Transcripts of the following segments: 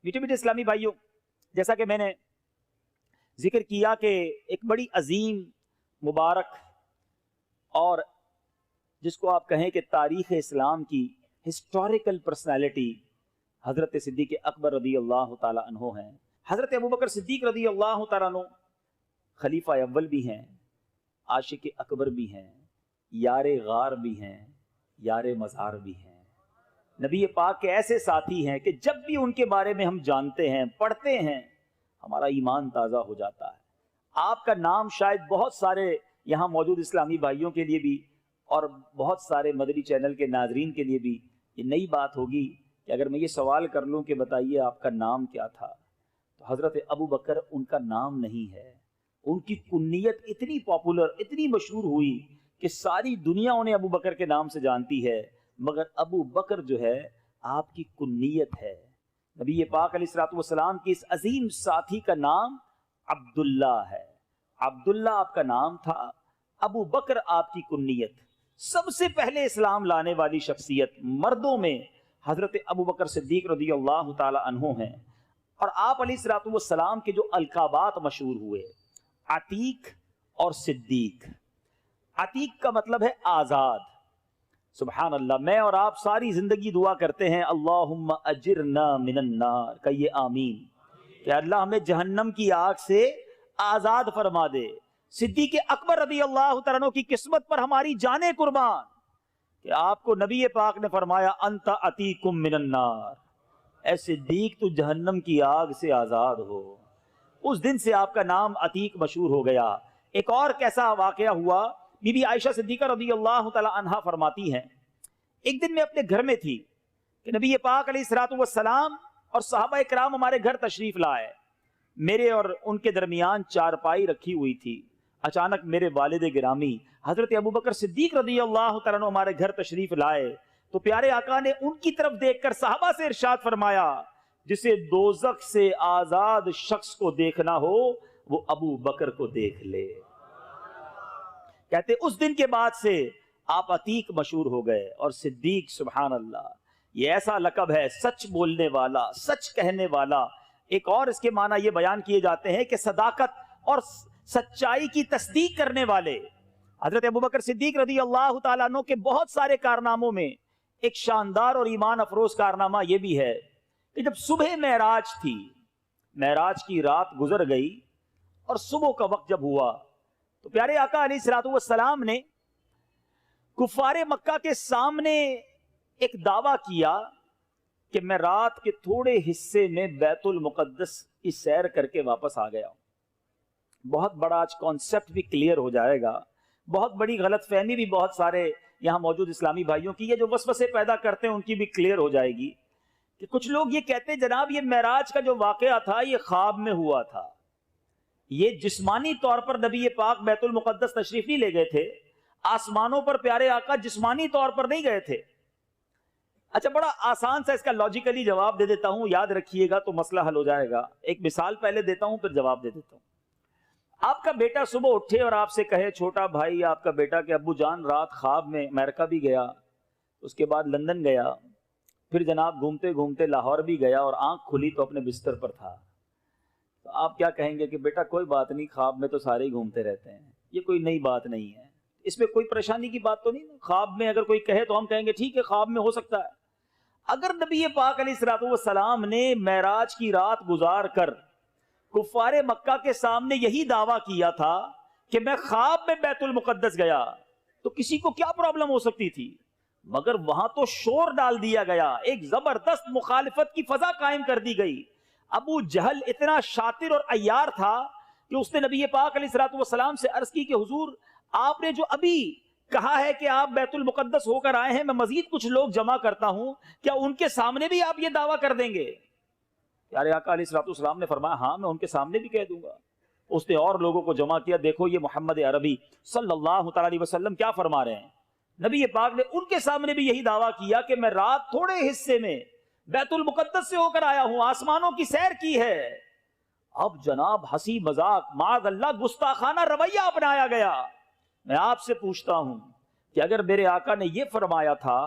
میٹھے میٹھے اسلامی بھائیوں، جیسا کہ میں نے ذکر کیا کہ ایک بڑی عظیم، مبارک اور جس کو آپ کہیں کہ تاریخ اسلام کی ہسٹوریکل پرسنالٹی حضرت صدیق اکبر رضی اللہ تعالی عنہ ہیں۔ حضرت ابوبکر صدیق رضی اللہ تعالیٰ عنہ خلیفہ اول بھی ہیں، عاشق اکبر بھی ہیں، یار غار بھی ہیں، یار مزار بھی ہیں، نبی پاک کے ایسے ساتھی ہیں کہ جب بھی ان کے بارے میں ہم جانتے ہیں، پڑھتے ہیں، ہمارا ایمان تازہ ہو جاتا ہے۔ آپ کا نام شاید بہت سارے یہاں موجود اسلامی بھائیوں کے لیے بھی اور بہت سارے مدنی چینل کے ناظرین کے لیے بھی یہ نئی بات ہوگی کہ اگر میں یہ سوال کر لوں کہ بتائیے آپ کا نام کیا تھا، تو حضرت ابو بکر ان کا نام نہیں ہے۔ ان کی کنیت اتنی پاپولر، اتنی مشہور ہوئی کہ ساری دنیا انہیں ابو بکر کے نام سے جانتی ہے، مگر ابو بکر جو ہے آپ کی کنیت ہے۔ نبی پاک علیہ الصلوۃ والسلام کی اس عظیم ساتھی کا نام عبداللہ ہے۔ عبداللہ آپ کا نام تھا، ابو بکر آپ کی کنیت۔ سب سے پہلے اسلام لانے والی شخصیت مردوں میں حضرت ابو بکر صدیق رضی اللہ تعالی عنہ ہیں۔ اور آپ علیہ الصلوۃ والسلام کے جو القابات مشہور ہوئے، عتیق اور صدیق۔ عتیق کا مطلب ہے آزاد۔ سبحان اللہ، میں اور آپ ساری زندگی دعا کرتے ہیں اللہم اجرنا من النار، کہیے آمین، کہ اللہ ہمیں جہنم کی آگ سے آزاد فرما دے۔ صدیق اکبر رضی اللہ تعالیٰ عنہ کی قسمت پر ہماری جانیں قربان کہ آپ کو نبی پاک نے فرمایا انت عتیق من النار، اے صدیق تو جہنم کی آگ سے آزاد ہو۔ اس دن سے آپ کا نام عتیق مشہور ہو گیا۔ ایک اور کیسا واقعہ ہوا، بی بی عائشہ صدیقہ رضی اللہ تعالی عنہا فرماتی ہیں، ایک دن میں اپنے گھر میں تھی کہ نبی پاک علیہ الصلوۃ والسلام اور صحابہ کرام ہمارے گھر تشریف لائے۔ میرے اور ان کے درمیان چارپائی رکھی ہوئی تھی۔ اچانک میرے والد گرامی حضرت ابوبکر صدیق رضی اللہ تعالیٰ عنہ ہمارے گھر تشریف لائے تو پیارے آقا نے ان کی طرف دیکھ کر صحابہ سے ارشاد فرمایا، جسے دوزخ سے آزاد شخص کو دیکھنا ہو وہ ابو بکر کو دیکھ لے۔ کہتے اس دن کے بعد سے آپ عتیق مشہور ہو گئے اور صدیق، سبحان اللہ، یہ ایسا لقب ہے، سچ بولنے والا، سچ کہنے والا۔ ایک اور اس کے معنی یہ بیان کیے جاتے ہیں کہ صداقت اور سچائی کی تصدیق کرنے والے۔ حضرت ابوبکر صدیق رضی اللہ تعالیٰ عنہ کے بہت سارے کارناموں میں ایک شاندار اور ایمان افروز کارنامہ یہ بھی ہے کہ جب صبح معراج تھی، معراج کی رات گزر گئی اور صبح کا وقت جب ہوا تو پیارے آقا علیہ الصلوۃ والسلام نے کفار مکہ کے سامنے ایک دعویٰ کیا کہ میں رات کے تھوڑے حصے میں بیت المقدس کی سیر کر کے واپس آ گیا ہوں۔ بہت بڑا آج کانسیپٹ بھی کلیئر ہو جائے گا، بہت بڑی غلط فہمی بھی بہت سارے یہاں موجود اسلامی بھائیوں کی، یہ جو وسوسے پیدا کرتے ہیں ان کی بھی کلیئر ہو جائے گی کہ کچھ لوگ یہ کہتے ہیں جناب یہ معراج کا جو واقعہ تھا یہ خواب میں ہوا تھا، یہ جسمانی طور پر نبی پاک بیت المقدس تشریف نہیں لے گئے تھے، آسمانوں پر پیارے آقا جسمانی طور پر نہیں گئے تھے۔ اچھا، بڑا آسان سا اس کا لاجیکلی جواب دے دیتا ہوں، یاد رکھیے گا تو مسئلہ حل ہو جائے گا۔ ایک مثال پہلے دیتا ہوں پھر جواب دے دیتا ہوں۔ آپ کا بیٹا صبح اٹھے اور آپ سے کہے، چھوٹا بھائی آپ کا بیٹا کہ ابو جان رات خواب میں امریکہ بھی گیا، اس کے بعد لندن گیا، پھر جناب گھومتے گھومتے لاہور بھی گیا اور آنکھ کھلی تو اپنے بستر پر تھا، تو آپ کیا کہیں گے کہ بیٹا کوئی بات نہیں، خواب میں تو سارے ہی گھومتے رہتے ہیں، یہ کوئی نئی بات نہیں ہے، اس میں کوئی پریشانی کی بات تو نہیں۔ خواب میں اگر کوئی کہے تو ہم کہیں گے ٹھیک ہے، خواب میں ہو سکتا ہے۔ اگر نبی پاک علیہ الصلوۃ والسلام نے معراج کی رات گزار کر کفار مکہ کے سامنے یہی دعویٰ کیا تھا کہ میں خواب میں بیت المقدس گیا تو کسی کو کیا پرابلم ہو سکتی تھی، مگر وہاں تو شور ڈال دیا گیا، ایک زبردست مخالفت کی فضا قائم کر دی گئی۔ ابو جہل اتنا شاطر اور عیار تھا کہ اس نے نبی پاک علیہ الصلوۃ والسلام سے عرض کی کہ حضور آپ نے جو ابھی کہا ہے کہ آپ بیت المقدس ہو کر آئے ہیں، میں مزید کچھ لوگ جمع کرتا ہوں، کیا ان کے سامنے بھی آپ یہ دعویٰ کر دیں گے؟ پیارے آقا علیہ الصلوۃ والسلام نے فرمایا ہاں میں ان کے سامنے بھی کہہ دوں گا۔ اس نے اور لوگوں کو جمع کیا۔ دیکھو یہ محمد عربی صلی اللہ تعالی علیہ وسلم کیا فرما رہے ہیں، نبی پاک نے ان کے سامنے بھی یہی دعویٰ کیا کہ میں رات تھوڑے حصے میں بیت المقدس سے ہو کر آیا ہوں، آسمانوں کی سیر کی ہے۔ اب جناب ہنسی مذاق، معاذ اللہ گستاخانہ رویہ اپنایا گیا۔ میں آپ سے پوچھتا ہوں کہ اگر میرے آقا نے یہ فرمایا تھا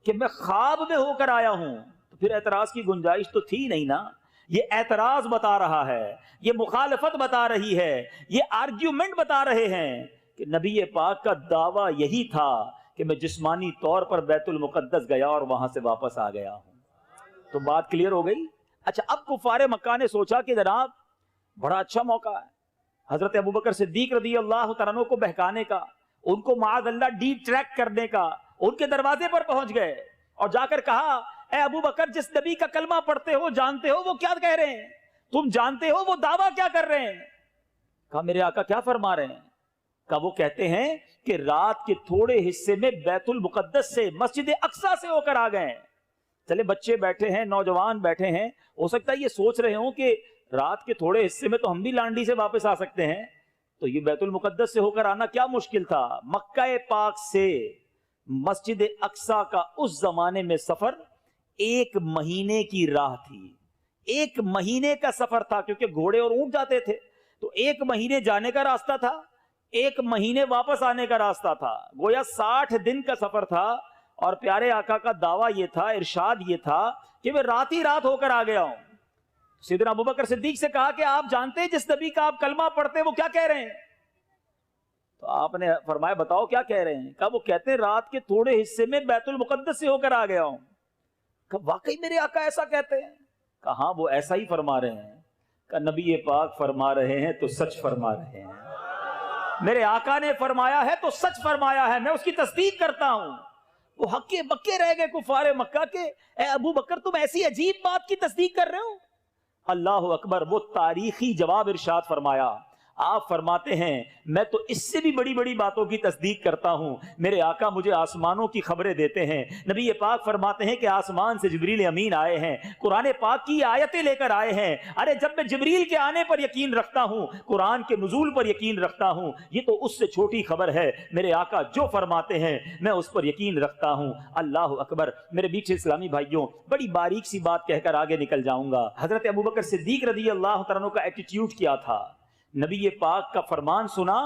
کہ میں خواب میں ہو کر آیا ہوں تو پھر اعتراض کی گنجائش تو تھی نہیں نا۔ یہ اعتراض بتا رہا ہے، یہ مخالفت بتا رہی ہے، یہ آرگیومنٹ بتا رہے ہیں کہ نبی پاک کا دعویٰ یہی تھا کہ میں جسمانی طور پر بیت المقدس گیا اور وہاں سے واپس آ گیا ہوں۔ تو بات کلیئر ہو گئی۔ اچھا، اب کفار مکہ نے سوچا کہ جناب بڑا اچھا موقع ہے حضرت ابوبکر صدیق رضی اللہ تعالیٰ عنہ کو بہکانے کا، ان کو معاذ اللہ ڈی ٹریک کرنے کا۔ ان کے دروازے پر پہنچ گئے اور جا کر کہا، اے ابوبکر، جس نبی کا کلمہ پڑھتے ہو، جانتے ہو وہ کیا کہہ رہے ہیں؟ تم جانتے ہو وہ دعویٰ کیا کر رہے ہیں؟ کہا میرے آقا کیا فرما رہے ہیں؟ کہا وہ کہتے ہیں کہ رات کے تھوڑے حصے میں بیت المقدس سے مسجد اقصی سے ہو کر آ گئے ہیں۔ چلے بچے بیٹھے ہیں، نوجوان بیٹھے ہیں، ہو سکتا ہے یہ سوچ رہے ہوں کہ رات کے تھوڑے حصے میں تو ہم بھی لانڈی سے واپس آ سکتے ہیں، تو یہ بیت المقدس سے ہو کر آنا کیا مشکل تھا؟ مکہ پاک سے مسجد اقصی کا اس زمانے میں سفر 1 مہینے کی راہ تھی۔ 1 مہینے کا سفر تھا، کیونکہ گھوڑے اور اونٹ جاتے تھے، تو 1 مہینے جانے کا راستہ تھا، 1 مہینے واپس آنے کا راستہ تھا، گویا 60 دن کا سفر تھا۔ اور پیارے آقا کا دعویٰ یہ تھا، ارشاد یہ تھا کہ میں رات ہی رات ہو کر آ گیا ہوں۔ سیدنا ابوبکر صدیق سے کہا کہ آپ جانتے ہیں جس نبی کا آپ کلمہ پڑھتے ہیں وہ کیا کہہ رہے ہیں؟ تو آپ نے فرمایا بتاؤ کیا کہہ رہے ہیں؟ کہا وہ کہتے ہیں رات کے تھوڑے حصے میں بیت المقدس سے ہو کر آ گیا ہوں۔ کہا واقعی میرے آقا ایسا کہتے ہیں؟ کہا ہاں وہ ایسا ہی فرما رہے ہیں۔ کہا نبی پاک فرما رہے ہیں تو سچ فرما رہے ہیں، میرے آقا نے فرمایا ہے تو سچ فرمایا ہے، میں اس کی تصدیق کرتا ہوں۔ وہ ہکے بکے رہ گئے کفار مکہ کے، اے ابو بکر تم ایسی عجیب بات کی تصدیق کر رہے ہو؟ اللہ اکبر، وہ تاریخی جواب ارشاد فرمایا۔ آپ فرماتے ہیں میں تو اس سے بھی بڑی بڑی باتوں کی تصدیق کرتا ہوں، میرے آقا مجھے آسمانوں کی خبریں دیتے ہیں۔ نبی پاک فرماتے ہیں کہ آسمان سے جبریل امین آئے ہیں، قرآن پاک کی آیتیں لے کر آئے ہیں۔ ارے جب میں جبریل کے آنے پر یقین رکھتا ہوں، قرآن کے نزول پر یقین رکھتا ہوں، یہ تو اس سے چھوٹی خبر ہے۔ میرے آقا جو فرماتے ہیں میں اس پر یقین رکھتا ہوں۔ اللہ اکبر۔ میرے بیچ اسلامی بھائیوں، بڑی باریک سی بات کہہ کر آگے نکل جاؤں گا۔ حضرت ابوبکر صدیق رضی اللہ تعالیٰ عنہ کا ایٹیٹیوڈ کیا تھا؟ نبی پاک کا فرمان سنا،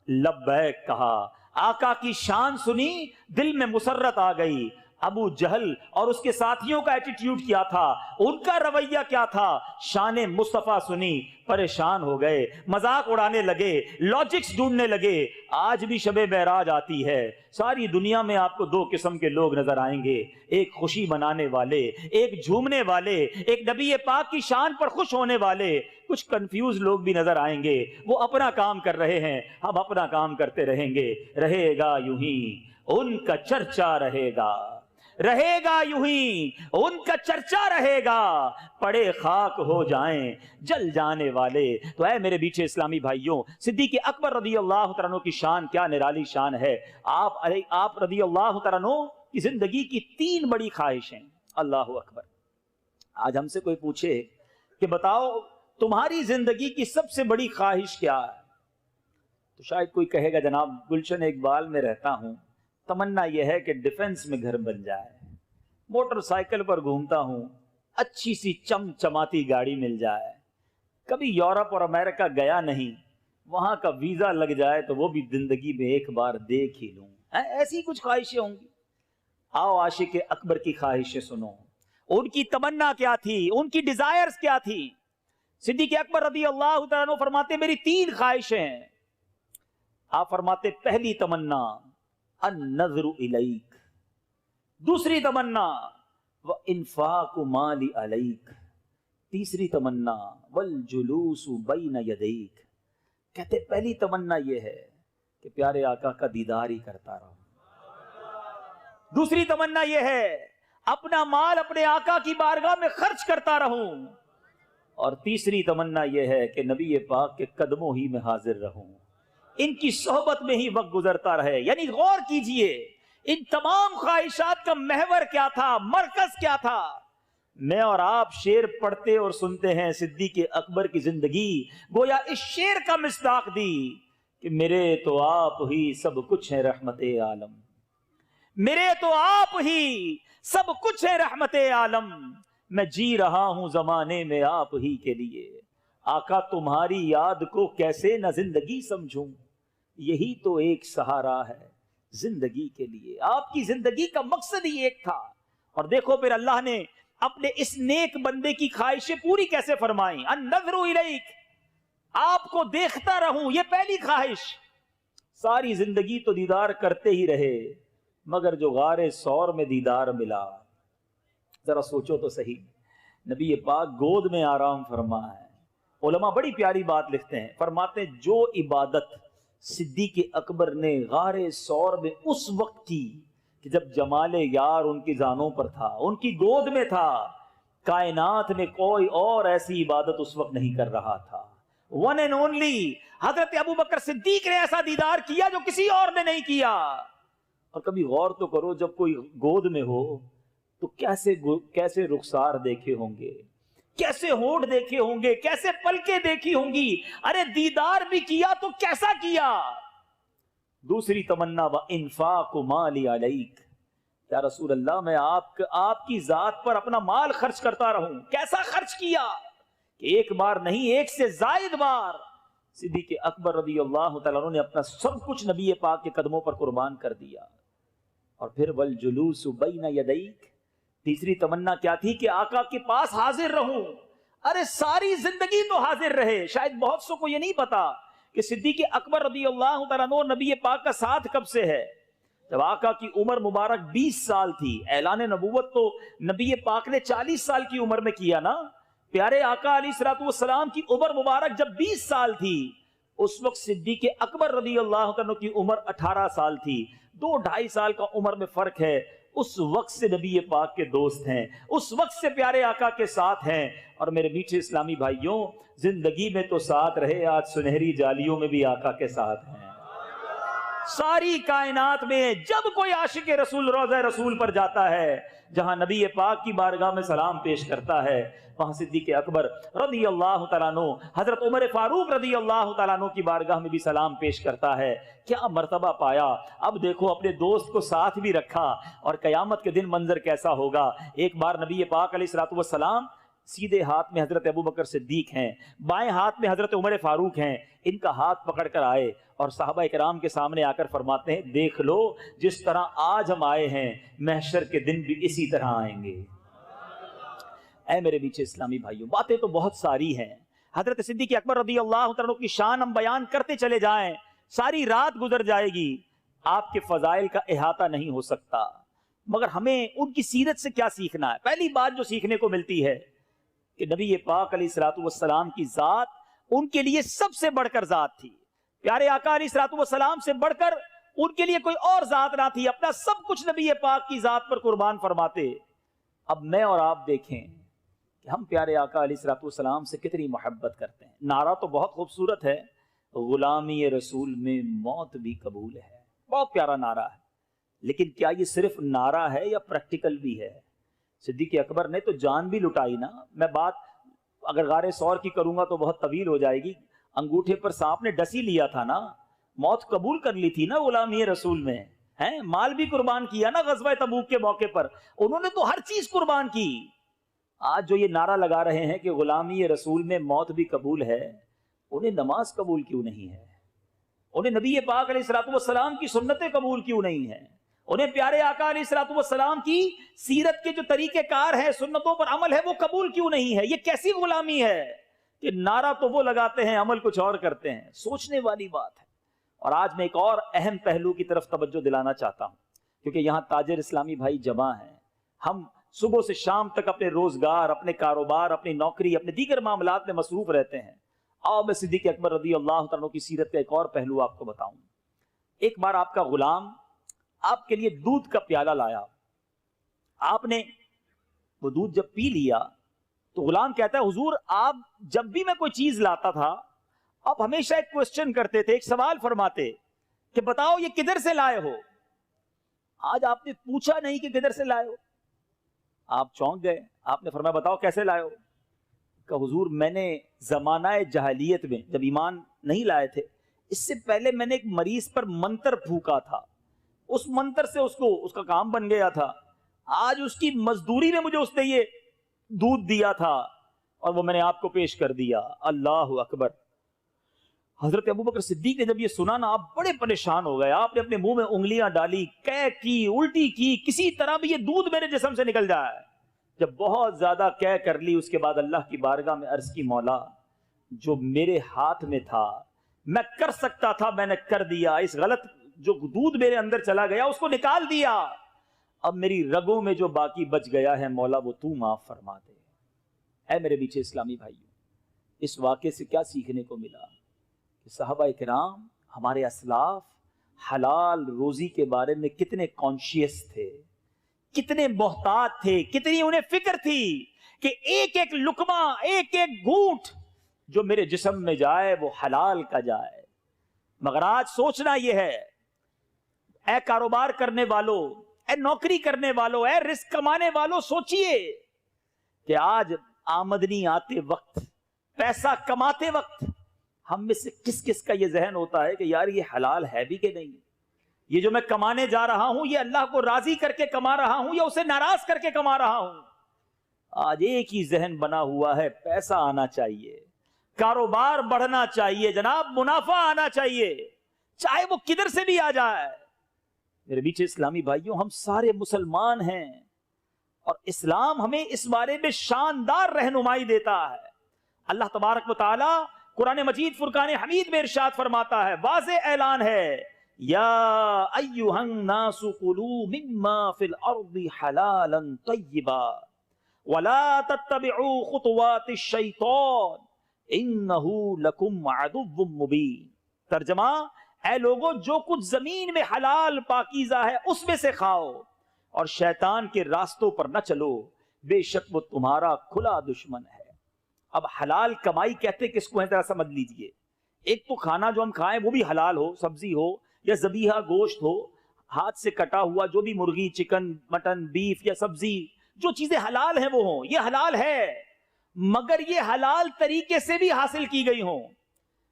لبیک کہا، آقا کی شان سنی، دل میں مسرت آ گئی۔ ابو جہل اور اس کے ساتھیوں کا ایٹیٹیوڈ کیا تھا، ان کا رویہ کیا تھا؟ شان مصطفیٰ سنی، پریشان ہو گئے، مذاق اڑانے لگے، لاجکس ڈھونڈنے لگے۔ آج بھی شب معراج آتی ہے، ساری دنیا میں آپ کو 2 قسم کے لوگ نظر آئیں گے، ایک خوشی منانے والے، ایک جھومنے والے، ایک نبی پاک کی شان پر خوش ہونے والے۔ کچھ کنفیوز لوگ بھی نظر آئیں گے، وہ اپنا کام کر رہے ہیں، ہم اپنا کام کرتے رہیں گے۔ رہے گا یوں ہی ان کا چرچا رہے گا، رہے گا یوں ہی ان کا چرچا رہے گا، پڑے خاک ہو جائیں جل جانے والے۔ تو اے میرے بیچے اسلامی بھائیوں، صدیق اکبر رضی اللہ تعالیٰ عنہ کی شان کیا نرالی شان ہے۔ آپ رضی اللہ تعالیٰ عنہ کی زندگی کی 3 بڑی خواہشیں۔ اللہ اکبر۔ آج ہم سے کوئی پوچھے کہ بتاؤ تمہاری زندگی کی سب سے بڑی خواہش کیا ہے، تو شاید کوئی کہے گا جناب گلشن اقبال میں رہتا ہوں، تمنا یہ ہے کہ ڈیفنس میں گھر بن جائے، موٹر سائیکل پر گھومتا ہوں، اچھی سی چمچماتی گاڑی مل جائے، کبھی یورپ اور امریکہ گیا نہیں، وہاں کا ویزا لگ جائے تو وہ بھی زندگی میں ایک بار دیکھ ہی لوں۔ ایسی کچھ خواہشیں ہوں گی۔ آؤ عاشق اکبر کی خواہشیں سنو، ان کی تمنا کیا تھی، ان کی ڈیزائرز کیا تھی۔ صدیق اکبر رضی اللہ تعالیٰ عنہ فرماتے میری 3 خواہشیں ہیں۔ آپ فرماتے پہلی تمنا النظر الیک، دوسری تمنا وانفاق مال علیک، تیسری تمنا والجلوس بین یدیک۔ کہتے پہلی تمنا یہ ہے کہ پیارے آقا کا دیدار ہی کرتا رہوں، دوسری تمنا یہ ہے اپنا مال اپنے آقا کی بارگاہ میں خرچ کرتا رہوں، اور تیسری تمنا یہ ہے کہ نبی پاک کے قدموں ہی میں حاضر رہوں، ان کی صحبت میں ہی وقت گزرتا رہے۔ یعنی غور کیجئے ان تمام خواہشات کا محور کیا تھا، مرکز کیا تھا۔ میں اور آپ شعر پڑھتے اور سنتے ہیں، صدیق اکبر کی زندگی گویا اس شعر کا مصداق دی کہ میرے تو آپ ہی سب کچھ ہے رحمت عالم، میرے تو آپ ہی سب کچھ ہے رحمت عالم، میں جی رہا ہوں زمانے میں آپ ہی کے لیے، آقا تمہاری یاد کو کیسے نہ زندگی سمجھوں، یہی تو ایک سہارا ہے زندگی کے لیے۔ آپ کی زندگی کا مقصد ہی ایک تھا، اور دیکھو پھر اللہ نے اپنے اس نیک بندے کی خواہشیں پوری کیسے فرمائیں؟ النظر الیک، آپ کو دیکھتا رہوں، یہ پہلی خواہش۔ ساری زندگی تو دیدار کرتے ہی رہے، مگر جو غار ثور میں دیدار ملا، ذرا سوچو تو صحیح، نبی پاک گود میں آرام فرما ہے۔ علماء بڑی پیاری بات لکھتے ہیں، فرماتے ہیں جو عبادت صدیق اکبر نے غار ثور میں اس وقت کی کہ جب جمال یار ان کی زانوں پر تھا، ان کی گود میں تھا، کائنات میں کوئی اور ایسی عبادت اس وقت نہیں کر رہا تھا۔ ون اینڈ اونلی حضرت ابو بکر صدیق نے ایسا دیدار کیا جو کسی اور نے نہیں کیا۔ اور کبھی غور تو کرو، جب کوئی گود میں ہو تو کیسے رخسار دیکھے ہوں گے، کیسے ہونٹ دیکھے ہوں گے، کیسے پلکیں دیکھی ہوں گی۔ ارے دیدار بھی کیا تو کیسا کیا؟ دوسری تمنا وَإِنفَاقُ مَالِي عَلَيْكَ، یا رسول اللہ میں آپ کی ذات پر اپنا مال خرچ کرتا رہوں۔ کیسا خرچ کیا کہ ایک بار نہیں، ایک سے زائد بار صدیق اکبر رضی اللہ تعالیٰ عنہ نے اپنا سب کچھ نبی پاک کے قدموں پر قربان کر دیا۔ اور پھر وَالْجُلُوسُ بَيْنَ يَدَيْكَ، تیسری تمنا کیا تھی کہ آقا کے پاس حاضر رہوں۔ ارے ساری زندگی تو حاضر رہے۔ شاید بہت سو کو یہ نہیں پتا کہ صدیق اکبر رضی اللہ تعالیٰ عنہ نبی پاک کا ساتھ کب سے ہے؟ جب آقا کی عمر مبارک 20 سال تھی، اعلان نبوت تو نبی پاک نے 40 سال کی عمر میں کیا نا۔ پیارے آقا علیہ الصلوۃ والسلام کی عمر مبارک جب 20 سال تھی، اس وقت صدیق اکبر رضی اللہ عنہ کی عمر 18 سال تھی۔ 2-2.5 سال کا عمر میں فرق ہے۔ اس وقت سے نبی پاک کے دوست ہیں، اس وقت سے پیارے آقا کے ساتھ ہیں۔ اور میرے میٹھے اسلامی بھائیوں، زندگی میں تو ساتھ رہے، آج سنہری جالیوں میں بھی آقا کے ساتھ ہیں۔ ساری کائنات میں جب کوئی عاشق رسول روضہ رسول پر جاتا ہے، جہاں نبی پاک کی بارگاہ میں سلام پیش کرتا ہے، وہاں صدیق اکبر رضی اللہ تعالیٰ عنہ حضرت عمر فاروق رضی اللہ تعالیٰ عنہ کی بارگاہ میں بھی سلام پیش کرتا ہے۔ کیا مرتبہ پایا! اب دیکھو اپنے دوست کو ساتھ بھی رکھا، اور قیامت کے دن منظر کیسا ہوگا۔ ایک بار نبی پاک علیہ الصلوۃ والسلام سیدھے ہاتھ میں حضرت ابو بکر صدیق ہیں، بائیں ہاتھ میں حضرت عمر فاروق ہیں، ان کا ہاتھ پکڑ کر آئے اور صحابہ کرام کے سامنے آ کر فرماتے ہیں، دیکھ لو جس طرح آج ہم آئے ہیں، محشر کے دن بھی اسی طرح آئیں گے۔ اے میرے بیچے اسلامی بھائیوں، باتیں تو بہت ساری ہیں۔ حضرت صدیق اکبر رضی اللہ عنہ کی شان ہم بیان کرتے چلے جائیں، ساری رات گزر جائے گی، آپ کے فضائل کا احاطہ نہیں ہو سکتا۔ مگر ہمیں ان کی سیرت سے کیا سیکھنا ہے؟ پہلی بات جو سیکھنے کو ملتی ہے کہ نبی پاک علیہ الصلوۃ والسلام کی ذات ان کے لیے سب سے بڑھ کر ذات تھی۔ پیارے آقا علیہ الصلوۃ والسلام سے بڑھ کر ان کے لیے کوئی اور ذات نہ تھی، اپنا سب کچھ نبی پاک کی ذات پر قربان فرماتے۔ اب میں اور آپ دیکھیں کہ ہم پیارے آقا علیہ الصلوۃ والسلام سے کتنی محبت کرتے ہیں۔ نعرہ تو بہت خوبصورت ہے، غلامی رسول میں موت بھی قبول ہے، بہت پیارا نعرہ ہے، لیکن کیا یہ صرف نعرہ ہے یا پریکٹیکل بھی ہے؟ صدیق اکبر نے تو جان بھی لٹائی نا۔ میں بات اگر غار ثور کی کروں گا تو بہت طویل ہو جائے گی۔ انگوٹھے پر سانپ نے ڈس ہی لیا تھا نا، موت قبول کر لی تھی نا غلامی رسول میں، ہیں مال بھی قربان کیا نا غزوہ تبوک کے موقع پر، انہوں نے تو ہر چیز قربان کی۔ آج جو یہ نعرہ لگا رہے ہیں کہ غلامی رسول میں موت بھی قبول ہے، انہیں نماز قبول کیوں نہیں ہے؟ انہیں نبی پاک علیہ الصلوۃ والسلام کی سنتیں قبول کیوں نہیں ہیں؟ انہیں پیارے آقا علیہ الصلوۃ والسلام کی سیرت کے جو طریقہ کار ہیں، سنتوں پر عمل ہے، وہ قبول کیوں نہیں ہے؟ یہ کیسی غلامی ہے کہ نعرہ تو وہ لگاتے ہیں، عمل کچھ اور کرتے ہیں؟ سوچنے والی بات ہے۔ اور آج میں ایک اور اہم پہلو کی طرف توجہ دلانا چاہتا ہوں، کیونکہ یہاں تاجر اسلامی بھائی جمع ہیں، ہم صبح سے شام تک اپنے روزگار، اپنے کاروبار، اپنی نوکری، اپنے دیگر معاملات میں مصروف رہتے ہیں۔ آؤ میں صدیق اکبر رضی اللہ عنہ کی سیرت کا ایک اور پہلو آپ کو بتاؤں۔ ایک بار آپ کا غلام آپ کے لیے دودھ کا پیالہ لایا، آپ نے وہ دودھ جب پی لیا تو غلام کہتا ہے، حضور آپ جب بھی میں کوئی چیز لاتا تھا آپ ہمیشہ ایک کوسچن کرتے تھے، ایک سوال فرماتے کہ بتاؤ یہ کدھر سے لائے ہو؟ آج آپ نے پوچھا نہیں کہ کدھر سے لائے ہو، آپ چونک گئے۔ آپ نے فرمایا بتاؤ کیسے لائے ہو؟ کہ حضور میں نے زمانہ جاہلیت میں جب ایمان نہیں لائے تھے، اس سے پہلے میں نے ایک مریض پر منتر پھونکا تھا، اس منتر سے اس کا کام بن گیا تھا، آج اس کی مزدوری میں مجھے اس نے یہ دودھ دیا تھا اور وہ میں نے آپ کو پیش کر دیا۔ اللہ اکبر۔ حضرت ابو بکر صدیق نے جب یہ سنا نا، آپ بڑے پریشان ہو گئے، آپ نے اپنے منہ میں انگلیاں ڈالی، کی الٹی کی، کسی طرح بھی یہ دودھ میرے جسم سے نکل جائے۔ جب بہت زیادہ کہہ کر لی اس کے بعد اللہ کی بارگاہ میں عرض کی مولا جو میرے ہاتھ میں تھا میں کر سکتا تھا میں نے کر دیا، اس غلط جو دودھ میرے اندر چلا گیا اس کو نکال دیا، اب میری رگوں میں جو باقی بچ گیا ہے مولا وہ تو معاف فرما دے۔ اے میرے پیچھے اسلامی بھائیوں، اس واقعے سے کیا سیکھنے کو ملا کہ صحابہ کرام ہمارے اسلاف حلال روزی کے بارے میں کتنے کانشیس تھے، کتنے محتاط تھے، کتنی انہیں فکر تھی کہ ایک ایک لقمہ، ایک ایک گھونٹ جو میرے جسم میں جائے وہ حلال کا جائے۔ مگر آج سوچنا یہ ہے، اے کاروبار کرنے والوں، اے نوکری کرنے والوں، اے رزق کمانے والوں، سوچئے کہ آج آمدنی آتے وقت، پیسہ کماتے وقت ہم میں سے کس کس کا یہ ذہن ہوتا ہے کہ یار یہ حلال ہے بھی کہ نہیں، یہ جو میں کمانے جا رہا ہوں یہ اللہ کو راضی کر کے کما رہا ہوں یا اسے ناراض کر کے کما رہا ہوں۔ آج ایک ہی ذہن بنا ہوا ہے، پیسہ آنا چاہیے، کاروبار بڑھنا چاہیے، جناب منافع آنا چاہیے، چاہے وہ کدھر سے بھی آ جائے۔ میرے بیچ اسلامی بھائیوں، ہم سارے مسلمان ہیں اور اسلام ہمیں اس بارے میں شاندار رہنمائی دیتا ہے۔ اللہ تبارک و تعالی قرآن مجید فرقان حمید میں ارشاد فرماتا ہے، واضح اعلان ہے، یا ایھا الناس کلوا مما فی الارض حلالا طیبا ولا تتبعوا خطوات الشیطان انہ لکم عدو مبین۔ ترجمہ، اے لوگو جو کچھ زمین میں حلال پاکیزہ ہے اس میں سے کھاؤ اور شیطان کے راستوں پر نہ چلو، بے شک وہ تمہارا کھلا دشمن ہے۔ اب حلال کمائی کہتے کس کو ہے ذرا سمجھ لیجئے۔ ایک تو کھانا جو ہم کھائیں وہ بھی حلال ہو، سبزی ہو یا ذبیحہ گوشت ہو، ہاتھ سے کٹا ہوا جو بھی مرغی، چکن، مٹن، بیف یا سبزی، جو چیزیں حلال ہیں وہ ہوں، یہ حلال ہے، مگر یہ حلال طریقے سے بھی حاصل کی گئی ہوں۔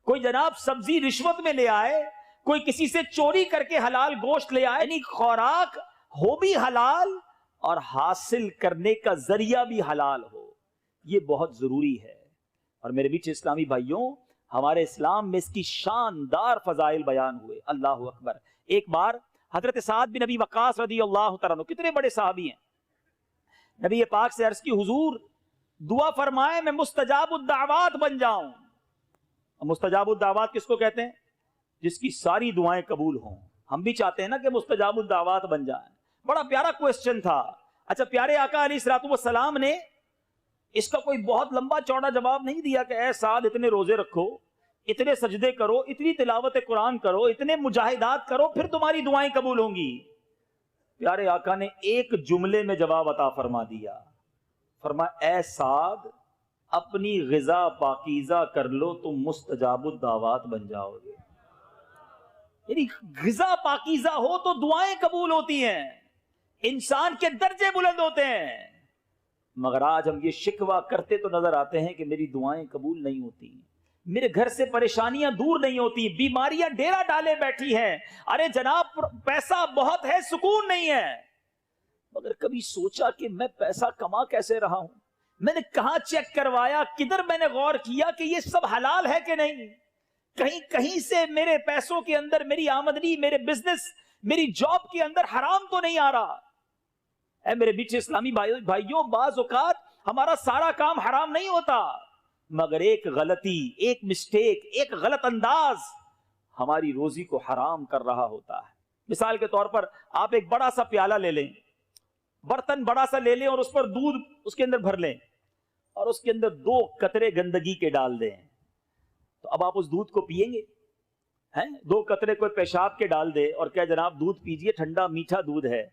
کوئی جناب سبزی رشوت میں لے آئے، کوئی کسی سے چوری کر کے حلال گوشت لے آئے، یعنی خوراک ہو بھی حلال اور حاصل کرنے کا ذریعہ بھی حلال ہو، یہ بہت ضروری ہے۔ اور میرے بیچ اسلامی بھائیوں، ہمارے اسلام میں اس کی شاندار فضائل بیان ہوئے۔ اللہ اکبر۔ ایک بار حضرت سعد بن ابی وقاص رضی اللہ تعالیٰ عنہ، کتنے بڑے صحابی ہیں، نبی پاک سے عرض کی، حضور دعا فرمائے میں مستجاب الدعوات بن جاؤں۔ مستجاب الدعوات کس کو کہتے ہیں؟ جس کی ساری دعائیں قبول ہوں۔ ہم بھی چاہتے ہیں نا کہ مستجاب الدعوات بن جائیں۔ بڑا پیارا کوسچن تھا۔ اچھا، پیارے آقا علیہ الصلوۃ والسلام نے اس کا کوئی بہت لمبا چوڑا جواب نہیں دیا کہ اے سعد اتنے روزے رکھو، اتنے سجدے کرو، اتنی تلاوت قرآن کرو، اتنے مجاہدات کرو، پھر تمہاری دعائیں قبول ہوں گی۔ پیارے آقا نے ایک جملے میں جواب عطا فرما دیا، فرمایا اے سعد اپنی غذا پاکیزہ کر لو تم مستجاب الدعوات بن جاؤ گے۔ یعنی غذا پاکیزہ ہو تو دعائیں قبول ہوتی ہیں، انسان کے درجے بلند ہوتے ہیں۔ مگر آج ہم یہ شکوہ کرتے تو نظر آتے ہیں کہ میری دعائیں قبول نہیں ہوتی، میرے گھر سے پریشانیاں دور نہیں ہوتی، بیماریاں ڈیرا ڈالے بیٹھی ہیں، ارے جناب پیسہ بہت ہے سکون نہیں ہے۔ مگر کبھی سوچا کہ میں پیسہ کما کیسے رہا ہوں؟ میں نے کہاں چیک کروایا، کدھر میں نے غور کیا کہ یہ سب حلال ہے کہ نہیں؟ کہیں سے میرے پیسوں کے اندر، میری آمدنی، میرے بزنس، میری جاب کے اندر حرام تو نہیں آ رہا؟ اے میرے بیچ اسلامی بھائیوں، بعض اوقات ہمارا سارا کام حرام نہیں ہوتا، مگر ایک غلطی، ایک مسٹیک، ایک غلط انداز ہماری روزی کو حرام کر رہا ہوتا ہے۔ مثال کے طور پر آپ ایک بڑا سا پیالہ لے لیں، برتن بڑا سا لے لیں اور اس پر دودھ اس کے اندر بھر لیں اور اس کے اندر 2 قطرے گندگی کے ڈال دیں، تو اب آپ اس دودھ کو پیئیں گے؟ 2 قطرے کوئی پیشاب کے ڈال دے اور کہے جناب دودھ پیجئے، ٹھنڈا میٹھا دودھ ہے،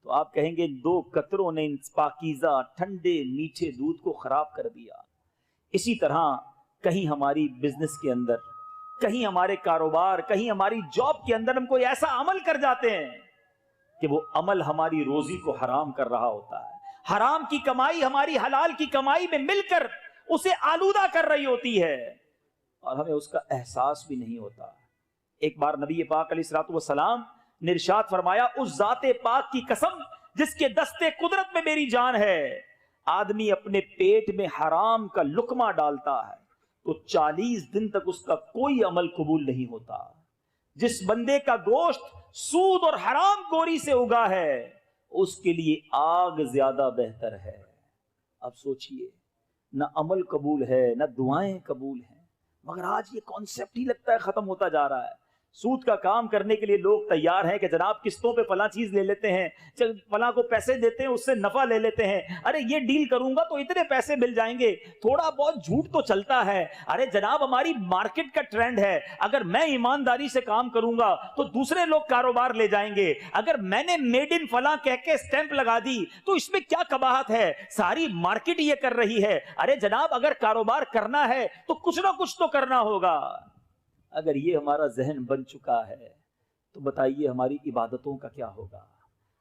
تو آپ کہیں گے 2 قطروں نے ان پاکیزہ ٹھنڈے میٹھے دودھ کو خراب کر دیا۔ اسی طرح کہیں ہماری بزنس کے اندر، کہیں ہمارے کاروبار، کہیں ہماری جاب کے اندر ہم کوئی ایسا عمل کر جاتے ہیں کہ وہ عمل ہماری روزی کو حرام کر رہا ہوتا ہے، حرام کی کمائی ہماری حلال کی کمائی میں مل کر اسے آلودہ کر رہی ہوتی ہے اور ہمیں اس کا احساس بھی نہیں ہوتا۔ ایک بار نبی پاک علیہ الصلوۃ والسلام نے ارشاد فرمایا، اس ذات پاک کی قسم جس کے دستے قدرت میں میری جان ہے، آدمی اپنے پیٹ میں حرام کا لقمہ ڈالتا ہے تو 40 دن تک اس کا کوئی عمل قبول نہیں ہوتا۔ جس بندے کا گوشت سود اور حرام گوری سے اگا ہے اس کے لیے آگ زیادہ بہتر ہے۔ اب سوچئے، نہ عمل قبول ہے نہ دعائیں قبول ہیں، مگر آج یہ کانسیپٹ ہی لگتا ہے ختم ہوتا جا رہا ہے۔ سود کا کام کرنے کے لیے لوگ تیار ہیں کہ جناب قسطوں پہ فلاں چیز لے لیتے ہیں، فلاں کو پیسے دیتے ہیں، اس سے نفع لے لیتے ہیں، ارے یہ ڈیل کروں گا تو اتنے پیسے مل جائیں گے، تھوڑا بہت جھوٹ تو چلتا ہے۔ ارے جناب ہماری مارکیٹ کا ٹرینڈ ہے، اگر میں ایمانداری سے کام کروں گا تو دوسرے لوگ کاروبار لے جائیں گے، اگر میں نے میڈ ان فلاں کہہ کے اسٹیمپ لگا دی تو اس میں کیا قباحت ہے، ساری مارکیٹ یہ کر رہی ہے۔ ارے جناب اگر کاروبار کرنا ہے تو کچھ نہ کچھ تو کرنا ہوگا۔ اگر یہ ہمارا ذہن بن چکا ہے تو بتائیے ہماری عبادتوں کا کیا ہوگا؟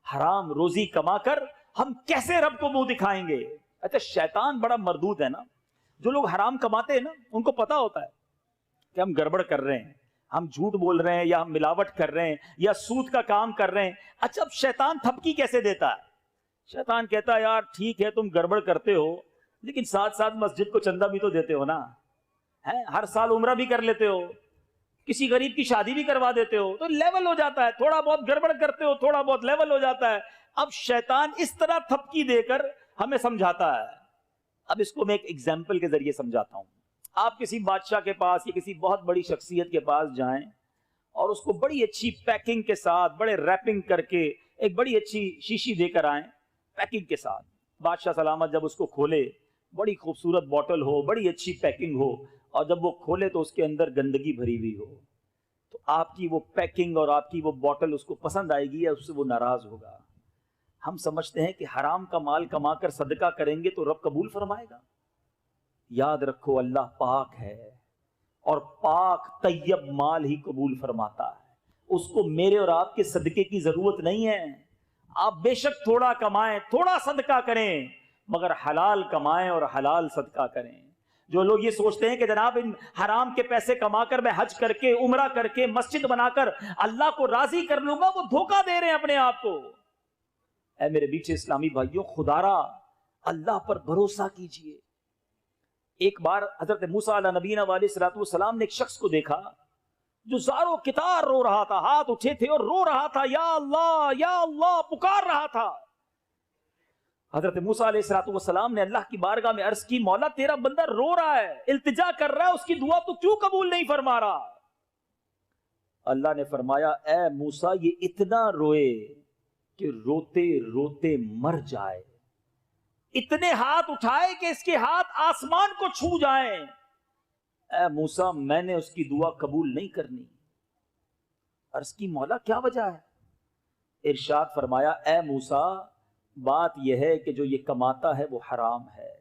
حرام روزی کما کر ہم کیسے رب کو منہ دکھائیں گے؟ اچھا شیطان بڑا مردود ہے نا، جو لوگ حرام کماتے ہیں نا ان کو پتا ہوتا ہے کہ ہم گڑبڑ کر رہے ہیں، ہم جھوٹ بول رہے ہیں یا ہم ملاوٹ کر رہے ہیں یا سود کا کام کر رہے ہیں۔ اچھا اب شیطان تھپکی کیسے دیتا ہے؟ شیطان کہتا ہے یار ٹھیک ہے تم گڑبڑ کرتے ہو لیکن ساتھ ساتھ مسجد کو چندہ بھی تو دیتے ہو نا، ہر سال عمرہ بھی کر لیتے ہو، کسی غریب کی شادی بھی کروا دیتے ہو، تو لیول ہو جاتا ہے، تھوڑا بہت گڑبڑ کرتے ہو تھوڑا بہت لیول ہو جاتا ہے۔ اب شیطان اس طرح تھپکی دے کر ہمیں سمجھاتا ہے۔ اب اس کو میں ایک ایگزامپل کے ذریعے سمجھاتا ہوں۔ آپ کسی بادشاہ کے پاس یا کسی بہت بڑی شخصیت کے پاس جائیں اور اس کو بڑی اچھی پیکنگ کے ساتھ، بڑے ریپنگ کر کے ایک بڑی اچھی شیشی دے کر آئیں پیکنگ کے ساتھ، بادشاہ سلامت جب اس کو کھولے بڑی خوبصورت بوٹل ہو، بڑی اچھی پیکنگ ہو، اور جب وہ کھولے تو اس کے اندر گندگی بھری ہوئی ہو، تو آپ کی وہ پیکنگ اور آپ کی وہ بوٹل اس کو پسند آئے گی یا اس سے وہ ناراض ہوگا؟ ہم سمجھتے ہیں کہ حرام کا مال کما کر صدقہ کریں گے تو رب قبول فرمائے گا۔ یاد رکھو اللہ پاک ہے اور پاک طیب مال ہی قبول فرماتا ہے، اس کو میرے اور آپ کے صدقے کی ضرورت نہیں ہے۔ آپ بے شک تھوڑا کمائیں، تھوڑا صدقہ کریں، مگر حلال کمائیں اور حلال صدقہ کریں۔ جو لوگ یہ سوچتے ہیں کہ جناب ان حرام کے پیسے کما کر میں حج کر کے عمرہ کر کے مسجد بنا کر اللہ کو راضی کر لوں گا، وہ دھوکہ دے رہے ہیں اپنے آپ کو۔ اے میرے بیچے اسلامی بھائیوں، خدا را اللہ پر بھروسہ کیجئے۔ ایک بار حضرت موسیٰ علیہ نبینا علیہ الصلوۃ والسلام نے ایک شخص کو دیکھا جو زاروں کتار رو رہا تھا، ہاتھ اٹھے تھے اور رو رہا تھا، یا اللہ پکار رہا تھا۔ حضرت موسیٰ علیہ الصلوۃ والسلام نے اللہ کی بارگاہ میں عرض کی، مولا تیرا بندہ رو رہا ہے، التجا کر رہا ہے، اس کی دعا تو کیوں قبول نہیں فرما رہا؟ اللہ نے فرمایا، اے موسیٰ یہ اتنا روئے کہ روتے روتے مر جائے، اتنے ہاتھ اٹھائے کہ اس کے ہاتھ آسمان کو چھو جائیں۔ اے موسیٰ میں نے اس کی دعا قبول نہیں کرنی۔ عرض کی مولا کیا وجہ ہے؟ ارشاد فرمایا، اے موسیٰ بات یہ ہے کہ جو یہ کماتا ہے وہ حرام ہے،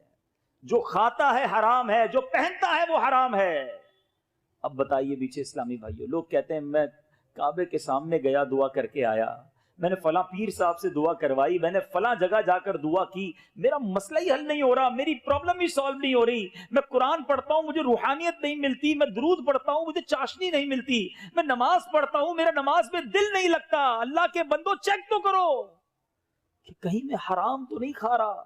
جو کھاتا ہے حرام ہے، جو پہنتا ہے وہ حرام ہے۔ اب بتائیے بیچے اسلامی بھائیوں، لوگ کہتے ہیں میں کعبے کے سامنے گیا دعا کر کے آیا، میں نے فلاں پیر صاحب سے دعا کروائی، میں نے فلاں جگہ جا کر دعا کی، میرا مسئلہ ہی حل نہیں ہو رہا، میری پرابلم ہی سالو نہیں ہو رہی، میں قرآن پڑھتا ہوں مجھے روحانیت نہیں ملتی، میں درود پڑھتا ہوں مجھے چاشنی نہیں ملتی، میں نماز پڑھتا ہوں میرا نماز میں دل نہیں لگتا۔ اللہ کے بندو چیک تو کرو کہ کہیں میں حرام تو نہیں کھا رہا۔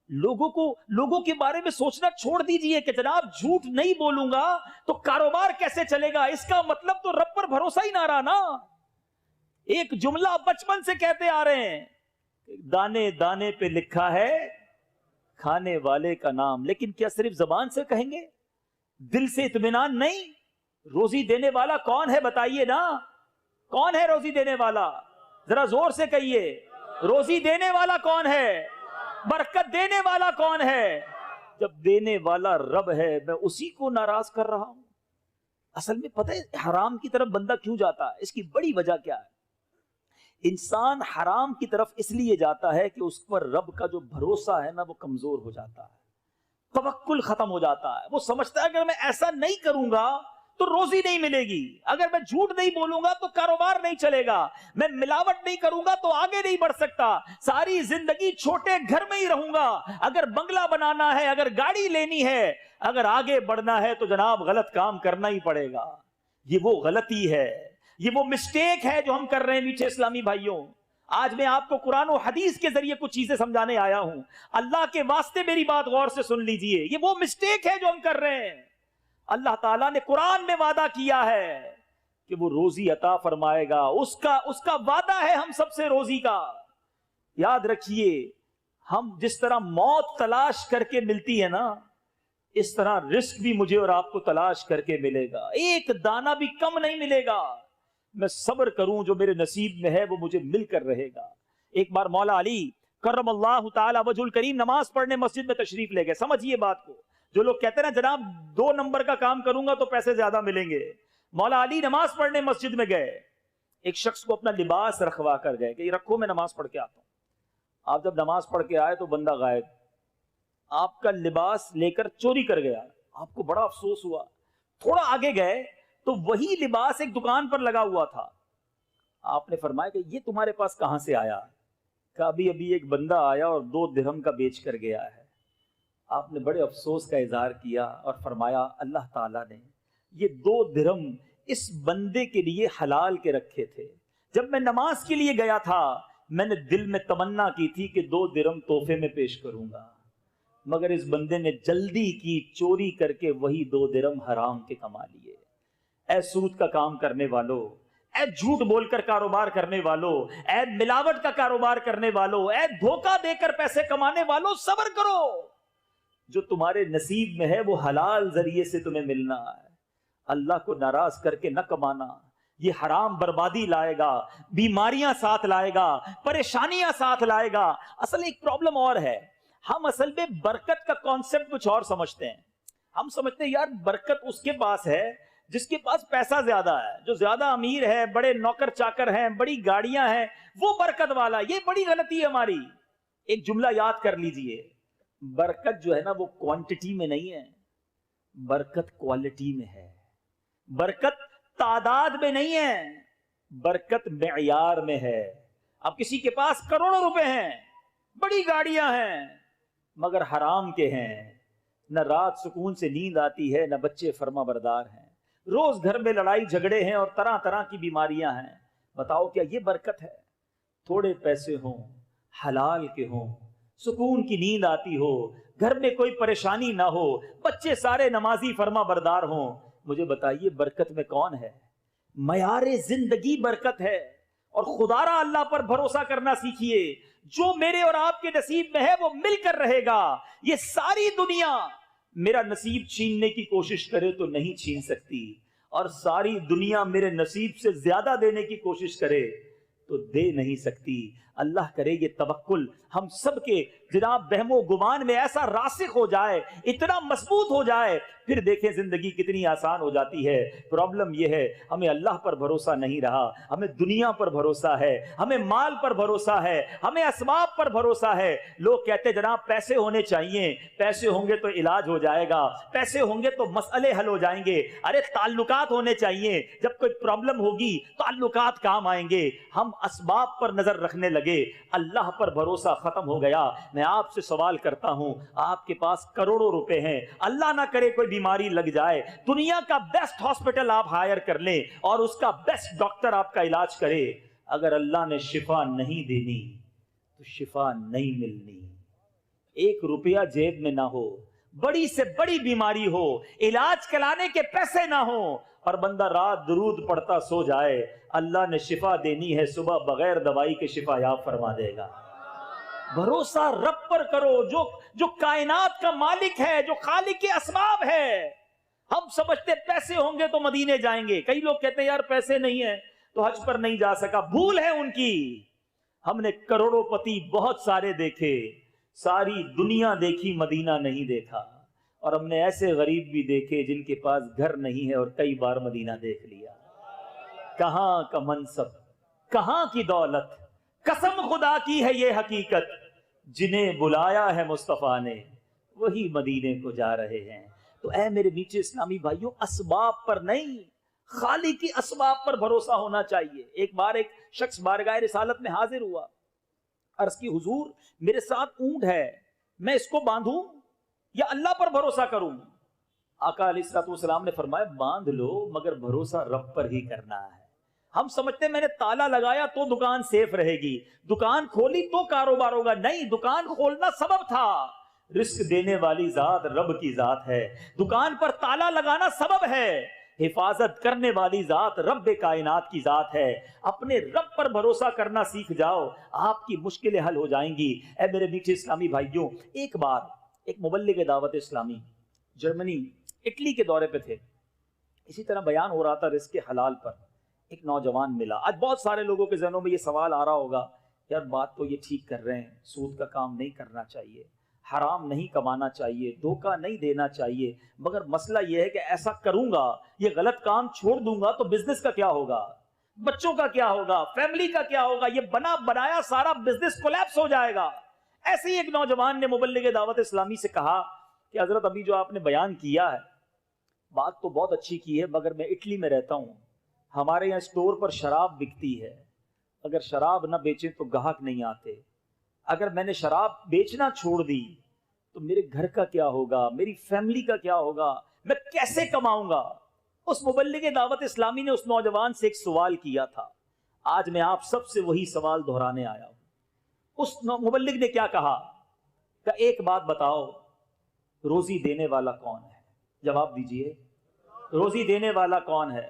لوگوں کے بارے میں سوچنا چھوڑ دیجئے کہ جناب جھوٹ نہیں بولوں گا تو کاروبار کیسے چلے گا، اس کا مطلب تو رب پر بھروسہ ہی نہ رہا نا۔ ایک جملہ بچپن سے کہتے آ رہے ہیں، دانے دانے پہ لکھا ہے کھانے والے کا نام، لیکن کیا صرف زبان سے کہیں گے؟ دل سے اطمینان نہیں؟ روزی دینے والا کون ہے بتائیے نا، کون ہے روزی دینے والا؟ ذرا زور سے کہیے، روزی دینے والا کون ہے؟ برکت دینے والا کون ہے؟ جب دینے والا رب ہے میں اسی کو ناراض کر رہا ہوں۔ اصل میں پتہ ہے حرام کی طرف بندہ کیوں جاتا ہے؟ اس کی بڑی وجہ کیا ہے؟ انسان حرام کی طرف اس لیے جاتا ہے کہ اس پر رب کا جو بھروسہ ہے نا وہ کمزور ہو جاتا ہے، توکل ختم ہو جاتا ہے۔ وہ سمجھتا ہے اگر میں ایسا نہیں کروں گا تو روزی نہیں ملے گی، اگر میں جھوٹ نہیں بولوں گا تو کاروبار نہیں چلے گا، میں ملاوٹ نہیں کروں گا تو آگے نہیں بڑھ سکتا، ساری زندگی چھوٹے گھر میں ہی رہوں گا، اگر بنگلہ بنانا ہے، اگر گاڑی لینی ہے، اگر آگے بڑھنا ہے تو جناب غلط کام کرنا ہی پڑے گا۔ یہ وہ غلطی ہے، یہ وہ مسٹیک ہے جو ہم کر رہے ہیں میٹھے اسلامی بھائیوں۔ آج میں آپ کو قرآن و حدیث کے ذریعے کچھ چیزیں سمجھانے آیا ہوں، اللہ کے واسطے میری بات غور سے سن لیجئے۔ یہ وہ مسٹیک ہے جو ہم کر رہے ہیں۔ اللہ تعالیٰ نے قرآن میں وعدہ کیا ہے کہ وہ روزی عطا فرمائے گا، اس کا وعدہ ہے ہم سب سے روزی کا۔ یاد رکھیے ہم جس طرح موت تلاش کر کے ملتی ہے نا، اس طرح رزق بھی مجھے اور آپ کو تلاش کر کے ملے گا، ایک دانہ بھی کم نہیں ملے گا۔ میں صبر کروں، جو میرے نصیب میں ہے وہ مجھے مل کر رہے گا۔ ایک بار مولا علی کرم اللہ تعالی وجہ الکریم نماز پڑھنے مسجد میں تشریف لے گئے۔ سمجھیے بات کو، جو لوگ کہتے ہیں نا جناب 2 نمبر کا کام کروں گا تو پیسے زیادہ ملیں گے، مولا علی نماز پڑھنے مسجد میں گئے، ایک شخص کو اپنا لباس رکھوا کر گئے کہ یہ رکھو میں نماز پڑھ کے آتا ہوں۔ آپ جب نماز پڑھ کے آئے تو بندہ غائب، آپ کا لباس لے کر چوری کر گیا، آپ کو بڑا افسوس ہوا۔ تھوڑا آگے گئے تو وہی لباس ایک دکان پر لگا ہوا تھا۔ آپ نے فرمایا کہ یہ تمہارے پاس کہاں سے آیا؟ کہا ابھی ایک بندہ آیا اور 2 درہم کا بیچ کر گیا ہے۔ آپ نے بڑے افسوس کا اظہار کیا اور فرمایا اللہ تعالیٰ نے یہ 2 درہم اس بندے کے لیے حلال کے رکھے تھے۔ جب میں نماز کے لیے گیا تھا میں نے دل میں تمنا کی تھی کہ 2 درہم تحفے میں پیش کروں گا، مگر اس بندے نے جلدی کی، چوری کر کے وہی 2 درہم حرام کے کما لیے۔ اے سود کا کام کرنے والو، اے جھوٹ بول کر کاروبار کرنے والو، اے ملاوٹ کا کاروبار کرنے والو، اے دھوکہ دے کر پیسے کمانے والو، صبر کرو، جو تمہارے نصیب میں ہے وہ حلال ذریعے سے تمہیں ملنا ہے۔ اللہ کو ناراض کر کے نہ کمانا، یہ حرام بربادی لائے گا، بیماریاں ساتھ لائے گا، پریشانیاں ساتھ لائے گا۔ اصل ایک پرابلم اور ہے، ہم اصل میں برکت کا کانسیپٹ کچھ اور سمجھتے ہیں۔ ہم سمجھتے ہیں یار برکت اس کے پاس ہے جس کے پاس پیسہ زیادہ ہے، جو زیادہ امیر ہے، بڑے نوکر چاکر ہیں، بڑی گاڑیاں ہیں، وہ برکت والا۔ یہ بڑی غلطی ہے ہماری۔ ایک جملہ یاد کر لیجئے، برکت جو ہے نا وہ کوانٹٹی میں نہیں ہے، برکت کوالٹی میں ہے۔ برکت تعداد میں نہیں ہے، برکت معیار میں ہے۔ اب کسی کے پاس کروڑوں روپے ہیں، بڑی گاڑیاں ہیں، مگر حرام کے ہیں، نہ رات سکون سے نیند آتی ہے، نہ بچے فرما بردار ہیں، روز گھر میں لڑائی جھگڑے ہیں اور طرح طرح کی بیماریاں ہیں۔ بتاؤ کیا یہ برکت ہے؟ تھوڑے پیسے ہوں، حلال کے ہوں، سکون کی نیند آتی ہو، گھر میں کوئی پریشانی نہ ہو، بچے سارے نمازی فرما بردار ہوں، مجھے بتائیے برکت میں کون ہے؟ معیار زندگی برکت ہے۔ اور خدا را اللہ پر بھروسہ کرنا سیکھیے، جو میرے اور آپ کے نصیب میں ہے وہ مل کر رہے گا۔ یہ ساری دنیا میرا نصیب چھیننے کی کوشش کرے تو نہیں چھین سکتی، اور ساری دنیا میرے نصیب سے زیادہ دینے کی کوشش کرے تو دے نہیں سکتی۔ اللہ کرے یہ توکل ہم سب کے جناب بہم و گمان میں ایسا راسخ ہو جائے، اتنا مضبوط ہو جائے، پھر دیکھیں زندگی کتنی آسان ہو جاتی ہے۔ پرابلم یہ ہے ہمیں اللہ پر بھروسہ نہیں رہا، ہمیں دنیا پر بھروسہ ہے، ہمیں مال پر بھروسہ ہے، ہمیں اسباب پر بھروسہ ہے۔ لوگ کہتے جناب پیسے ہونے چاہیے، پیسے ہوں گے تو علاج ہو جائے گا، پیسے ہوں گے تو مسئلے حل ہو جائیں گے۔ ارے تعلقات ہونے چاہیے، جب کوئی پرابلم ہوگی تعلقات کام آئیں گے۔ ہم اسباب پر نظر رکھنے لگے، اللہ پر بھروسہ ختم ہو گیا۔ میں آپ سے سوال کرتا ہوں، آپ کے پاس کروڑوں روپے ہیں، اللہ نہ کرے کوئی بیماری لگ جائے، دنیا کا بیسٹ ہاسپٹل آپ ہائر کر لیں اور اس کا بیسٹ ڈاکٹر آپ کا علاج کرے، اگر اللہ نے شفا نہیں دینی تو شفا نہیں ملنی۔ 1 روپیہ جیب میں نہ ہو، بڑی سے بڑی بیماری ہو، علاج کرانے کے پیسے نہ ہو، اور بندہ رات درود پڑھتا سو جائے، اللہ نے شفا دینی ہے، صبح بغیر دوائی کے شفا یاب فرما دے گا۔ بھروسہ رب پر کرو، جو کائنات کا مالک ہے، جو خالق کے اسباب ہے۔ ہم سمجھتے پیسے ہوں گے تو مدینے جائیں گے، کئی لوگ کہتے ہیں یار پیسے نہیں ہیں تو حج پر نہیں جا سکا، بھول ہے ان کی۔ ہم نے کروڑوں پتی بہت سارے دیکھے، ساری دنیا دیکھی، مدینہ نہیں دیکھا، اور ہم نے ایسے غریب بھی دیکھے جن کے پاس گھر نہیں ہے اور کئی بار مدینہ دیکھ لیا۔ کہاں کا منصب، کہاں کی دولت، قسم خدا کی ہے یہ حقیقت، جنہیں بلایا ہے مصطفیٰ نے وہی مدینے کو جا رہے ہیں۔ تو اے میرے میٹھے اسلامی بھائیوں، اسباب پر نہیں، خالق کی اسباب پر بھروسہ ہونا چاہیے۔ ایک بار ایک شخص بارگاہ رسالت میں حاضر ہوا، عرض کی حضور میرے ساتھ اونٹ ہے، میں اس کو باندھوں یا اللہ پر بھروسہ کروں؟ آقا علیہ الصلوۃ والسلام نے فرمایا باندھ لو، مگر بھروسہ رب پر ہی کرنا ہے۔ ہم سمجھتے ہیں میں نے تالا لگایا تو دکان سیف رہے گی، دکان کھولی تو کاروبار ہوگا۔ نہیں، دکان کھولنا سبب تھا، رزق دینے والی ذات رب کی ذات ہے، دکان پر تالا لگانا سبب ہے، حفاظت کرنے والی ذات رب کائنات کی ذات ہے. اپنے رب پر بھروسہ کرنا سیکھ جاؤ, آپ کی مشکلیں حل ہو جائیں گی. اے میرے میٹھے اسلامی بھائیوں, ایک بار ایک مبلغ دعوت اسلامی جرمنی اٹلی کے دورے پہ تھے. اسی طرح بیان ہو رہا تھا رزق حلال پر. ایک نوجوان ملا. آج بہت سارے لوگوں کے ذہنوں میں یہ سوال آ رہا ہوگا, یار بات تو یہ ٹھیک کر رہے ہیں, سود کا کام نہیں کرنا چاہیے, حرام نہیں کمانا چاہیے, دھوکہ نہیں دینا چاہیے, مگر مسئلہ یہ ہے کہ ایسا کروں گا, یہ غلط کام چھوڑ دوں گا تو بزنس کا کیا ہوگا, بچوں کا کیا ہوگا, فیملی کا کیا ہوگا, یہ بنا بنایا سارا بزنس کولیپس ہو جائے گا. ایسے ہی ایک نوجوان نے مبلغ دعوت اسلامی سے کہا کہ حضرت ابھی جو آپ نے بیان کیا ہے بات تو بہت اچھی کی ہے, مگر میں اٹلی میں رہتا ہوں, ہمارے یہاں اسٹور پر شراب بکتی ہے, اگر شراب نہ بیچیں تو گاہک نہیں آتے, اگر میں نے شراب بیچنا چھوڑ دی تو میرے گھر کا کیا ہوگا, میری فیملی کا کیا ہوگا, میں کیسے کماؤں گا. اس مبلغ دعوت اسلامی نے اس نوجوان سے ایک سوال کیا تھا, آج میں آپ سب سے وہی سوال دہرانے آیا ہوں. اس مبلغ نے کیا کہا کہ ایک بات بتاؤ, روزی دینے والا کون ہے؟ جواب دیجئے, روزی دینے والا کون ہے؟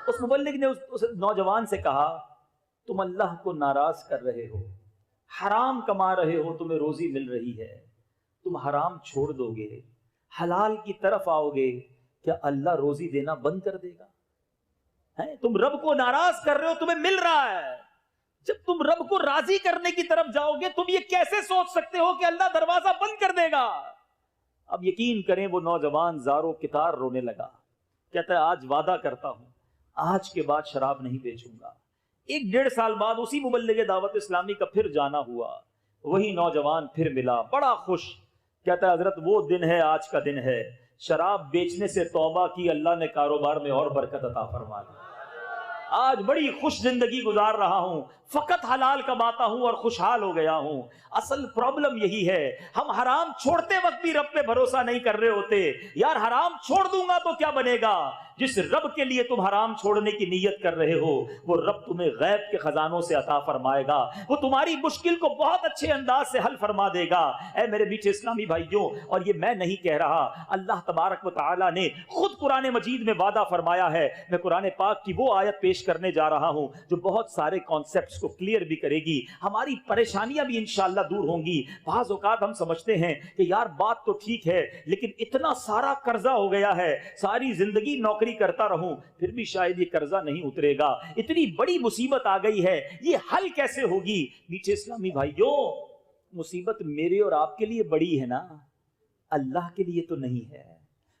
اس مبلغ نے اس نوجوان سے کہا, تم اللہ کو ناراض کر رہے ہو, حرام کما رہے ہو, تمہیں روزی مل رہی ہے, تم حرام چھوڑ دو گے, حلال کی طرف آؤ گے, کیا اللہ روزی دینا بند کر دے گا؟ تم رب کو ناراض کر رہے ہو, تمہیں مل رہا ہے, جب تم رب کو راضی کرنے کی طرف جاؤ گے تم یہ کیسے سوچ سکتے ہو کہ اللہ دروازہ بند کر دے گا؟ اب یقین کریں وہ نوجوان زاروں کتار رونے لگا, کہتا ہے آج وعدہ کرتا ہوں آج کے بعد شراب نہیں بیچوں گا. 1-1.5 سال بعد اسی مبلغ دعوت اسلامی کا پھر جانا ہوا, وہی نوجوان پھر ملا بڑا خوش, کہتا ہے حضرت وہ دن ہے, آج کا دن ہے, شراب بیچنے سے توبہ کی, اللہ نے کاروبار میں اور برکت عطا فرما دی, آج بڑی خوش زندگی گزار رہا ہوں, فقط حلال کماتا ہوں اور خوشحال ہو گیا ہوں. اصل پرابلم یہی ہے, ہم حرام چھوڑتے وقت بھی رب پہ بھروسہ نہیں کر رہے ہوتے. یار حرام چھوڑ دوں گا تو کیا بنے گا؟ جس رب کے لیے تم حرام چھوڑنے کی نیت کر رہے ہو وہ رب تمہیں غیب کے خزانوں سے عطا فرمائے گا, وہ تمہاری مشکل کو بہت اچھے انداز سے حل فرما دے گا. اے میرے میٹھے اسلامی بھائیوں, اور یہ میں نہیں کہہ رہا, اللہ تبارک و تعالی نے خود قرآن مجید میں وعدہ فرمایا ہے. میں قرآن پاک کی وہ آیت پیش کرنے جا رہا ہوں جو بہت سارے کانسیپٹس کو کلیئر بھی کرے گی, ہماری پریشانیاں بھی انشاءاللہ دور ہوں گی. بعض اوقات ہم سمجھتے ہیں کہ یار بات تو ٹھیک ہے لیکن اتنا سارا قرضہ ہو گیا ہے, ساری زندگی نوکری کرتا رہوں پھر بھی شاید یہ قرضہ نہیں اترے گا, اتنی بڑی مصیبت آ گئی ہے, یہ حل کیسے ہوگی؟ میٹھے اسلامی بھائیوں, مصیبت میرے اور آپ کے لیے بڑی ہے نا, اللہ کے لیے تو نہیں ہے.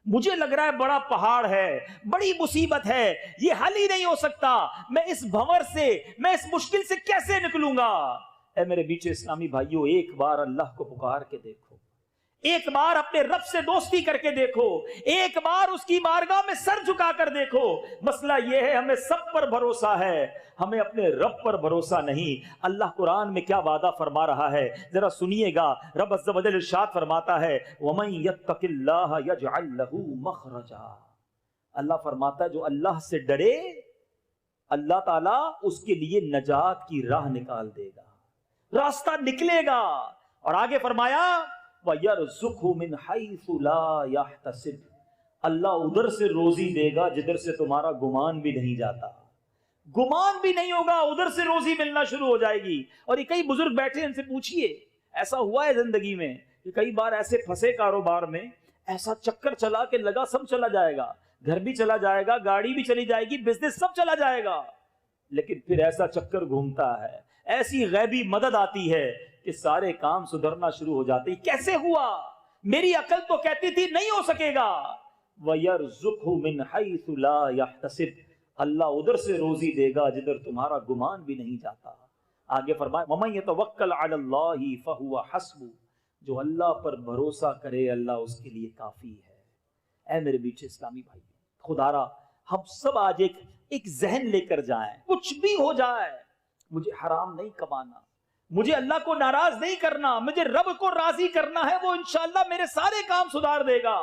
مجھے لگ رہا ہے بڑا پہاڑ ہے, بڑی مصیبت ہے, یہ حل ہی نہیں ہو سکتا, میں اس بھنور سے, میں اس مشکل سے کیسے نکلوں گا؟ اے میرے میٹھے اسلامی بھائیوں, ایک بار اللہ کو پکار کے دیکھو, ایک بار اپنے رب سے دوستی کر کے دیکھو, ایک بار اس کی بارگاہ میں سر جھکا کر دیکھو. مسئلہ یہ ہے ہمیں سب پر بھروسہ ہے, ہمیں اپنے رب پر بھروسہ نہیں. اللہ قرآن میں کیا وعدہ فرما رہا ہے ذرا سنیے گا. رب عز و جل ارشاد فرماتا ہے وَمَن يَتَّقِ اللَّهَ يَجْعَلْ لَهُ مَخْرَجًا, اللہ فرماتا ہے جو اللہ سے ڈرے اللہ تعالیٰ اس کے لیے نجات کی راہ نکال دے گا, راستہ نکلے گا. اور آگے فرمایا وَيَرْزُقْهُ مِنْ حَيْثُ لَا يَحْتَسِبُ, اللہ ادھر سے روزی دے گا جدھر سے تمہارا گمان بھی نہیں جاتا, گمان بھی نہیں ہوگا, ادھر سے روزی ملنا شروع ہو جائے گی. اور یہ کئی بزرگ بیٹھے ان سے پوچھئے, ایسا ہوا ہے زندگی میں کہ کئی بار ایسے پھنسے کاروبار میں, ایسا چکر چلا کہ لگا سب چلا جائے گا, گھر بھی چلا جائے گا, گاڑی بھی چلی جائے گی, بزنس سب چلا جائے گا, لیکن پھر ایسا چکر گھومتا ہے, ایسی غیبی مدد آتی ہے کہ سارے کام سدھرنا شروع ہو جاتے. کیسے ہوا؟ میری عقل تو کہتی تھی نہیں ہو سکے گا. وَيَرْزُقْهُ مِنْ حَيْثُ لَا يَحْتَسِبُ, اللہ ادھر سے روزی دے گا جدھر تمہارا گمان بھی نہیں جاتا. آگے فرمایا وَمَن يَتَوَكَّلْ عَلَى اللَّهِ فَهُوَ حَسْبُهُ, جو اللہ پر بھروسہ کرے اللہ اس کے لیے کافی ہے. اے میرے میٹھے اسلامی بھائی, خدا را ہم سب آج ایک ذہن لے کر جائیں, کچھ بھی ہو جائے مجھے حرام نہیں کمانا, مجھے اللہ کو ناراض نہیں کرنا, مجھے رب کو راضی کرنا ہے, وہ انشاءاللہ میرے سارے کام سدھار دے گا.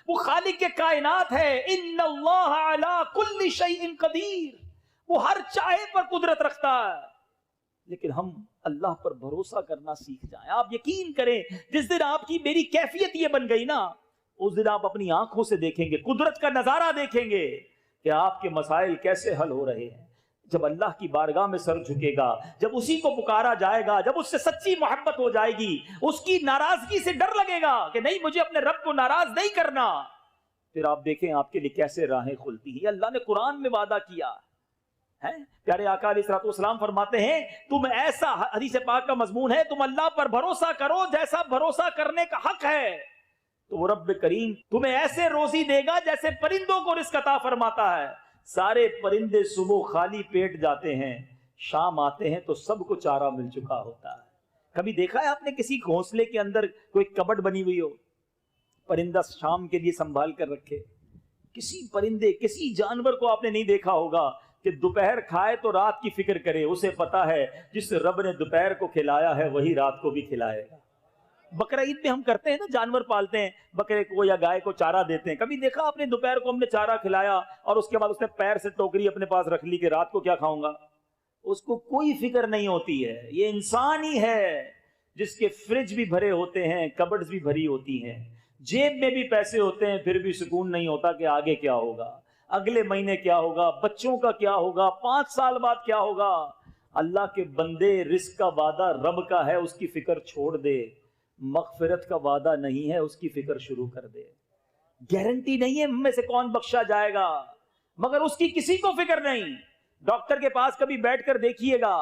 وہ خالق کے کائنات ہے, ان اللہ علی کل شیء قدیر, وہ ہر چاہے پر قدرت رکھتا ہے. لیکن ہم اللہ پر بھروسہ کرنا سیکھ جائیں. آپ یقین کریں جس دن آپ کی میری کیفیت یہ بن گئی نا, اس دن آپ اپنی آنکھوں سے دیکھیں گے, قدرت کا نظارہ دیکھیں گے کہ آپ کے مسائل کیسے حل ہو رہے ہیں۔ جب اللہ کی بارگاہ میں سر جھکے گا، جب اسی کو پکارا جائے گا، جب اس سے سچی محبت ہو جائے گی، اس کی ناراضگی سے ڈر لگے گا کہ نہیں مجھے اپنے رب کو ناراض نہیں کرنا، پھر آپ دیکھیں آپ کے لیے کیسے راہیں کھلتی ہیں۔ یہ اللہ نے قرآن میں وعدہ کیا ہے۔ پیارے آقا علیہ الصلوۃ والسلام فرماتے ہیں تم ایسا، حدیث پاک کا مضمون ہے، تم اللہ پر بھروسہ کرو جیسا بھروسہ کرنے کا حق ہے، تو وہ رب کریم تمہیں ایسے روزی دے گا جیسے پرندوں کو رزق عطا فرماتا ہے۔ سارے پرندے صبح خالی پیٹ جاتے ہیں، شام آتے ہیں تو سب کو چارہ مل چکا ہوتا ہے۔ کبھی دیکھا ہے آپ نے کسی گھونسلے کے اندر کوئی کبڈ بنی ہوئی ہو، پرندہ شام کے لیے سنبھال کر رکھے؟ کسی پرندے، کسی جانور کو آپ نے نہیں دیکھا ہوگا کہ دوپہر کھائے تو رات کی فکر کرے۔ اسے پتا ہے جس رب نے دوپہر کو کھلایا ہے وہی رات کو بھی کھلائے گا۔ بقرہ عید میں ہم کرتے ہیں نا، جانور پالتے ہیں، بکرے کو یا گائے کو چارہ دیتے ہیں۔ کبھی دیکھا آپ نے دوپہر کو ہم نے چارہ کھلایا اور اس کے بعد اس نے پیر سے ٹوکری اپنے پاس رکھ لی کہ رات کو کیا کھاؤں گا؟ اس کو کوئی فکر نہیں ہوتی ہے۔ یہ انسان ہی ہے جس کے فریج بھی بھرے ہوتے ہیں، کبڈز بھی بھری ہوتی ہیں، جیب میں بھی پیسے ہوتے ہیں، پھر بھی سکون نہیں ہوتا کہ آگے کیا ہوگا، اگلے مہینے کیا ہوگا، بچوں کا کیا ہوگا، 5 سال بعد کیا ہوگا۔ اللہ کے بندے، رزق کا وعدہ رب کا ہے، اس کی فکر چھوڑ دے۔ مغفرت کا وعدہ نہیں ہے، اس کی فکر شروع کر دے۔ گارنٹی نہیں ہے ہم میں سے کون بخشا جائے گا، مگر اس کی کسی کو فکر نہیں۔ ڈاکٹر کے پاس کبھی بیٹھ کر دیکھیے گا،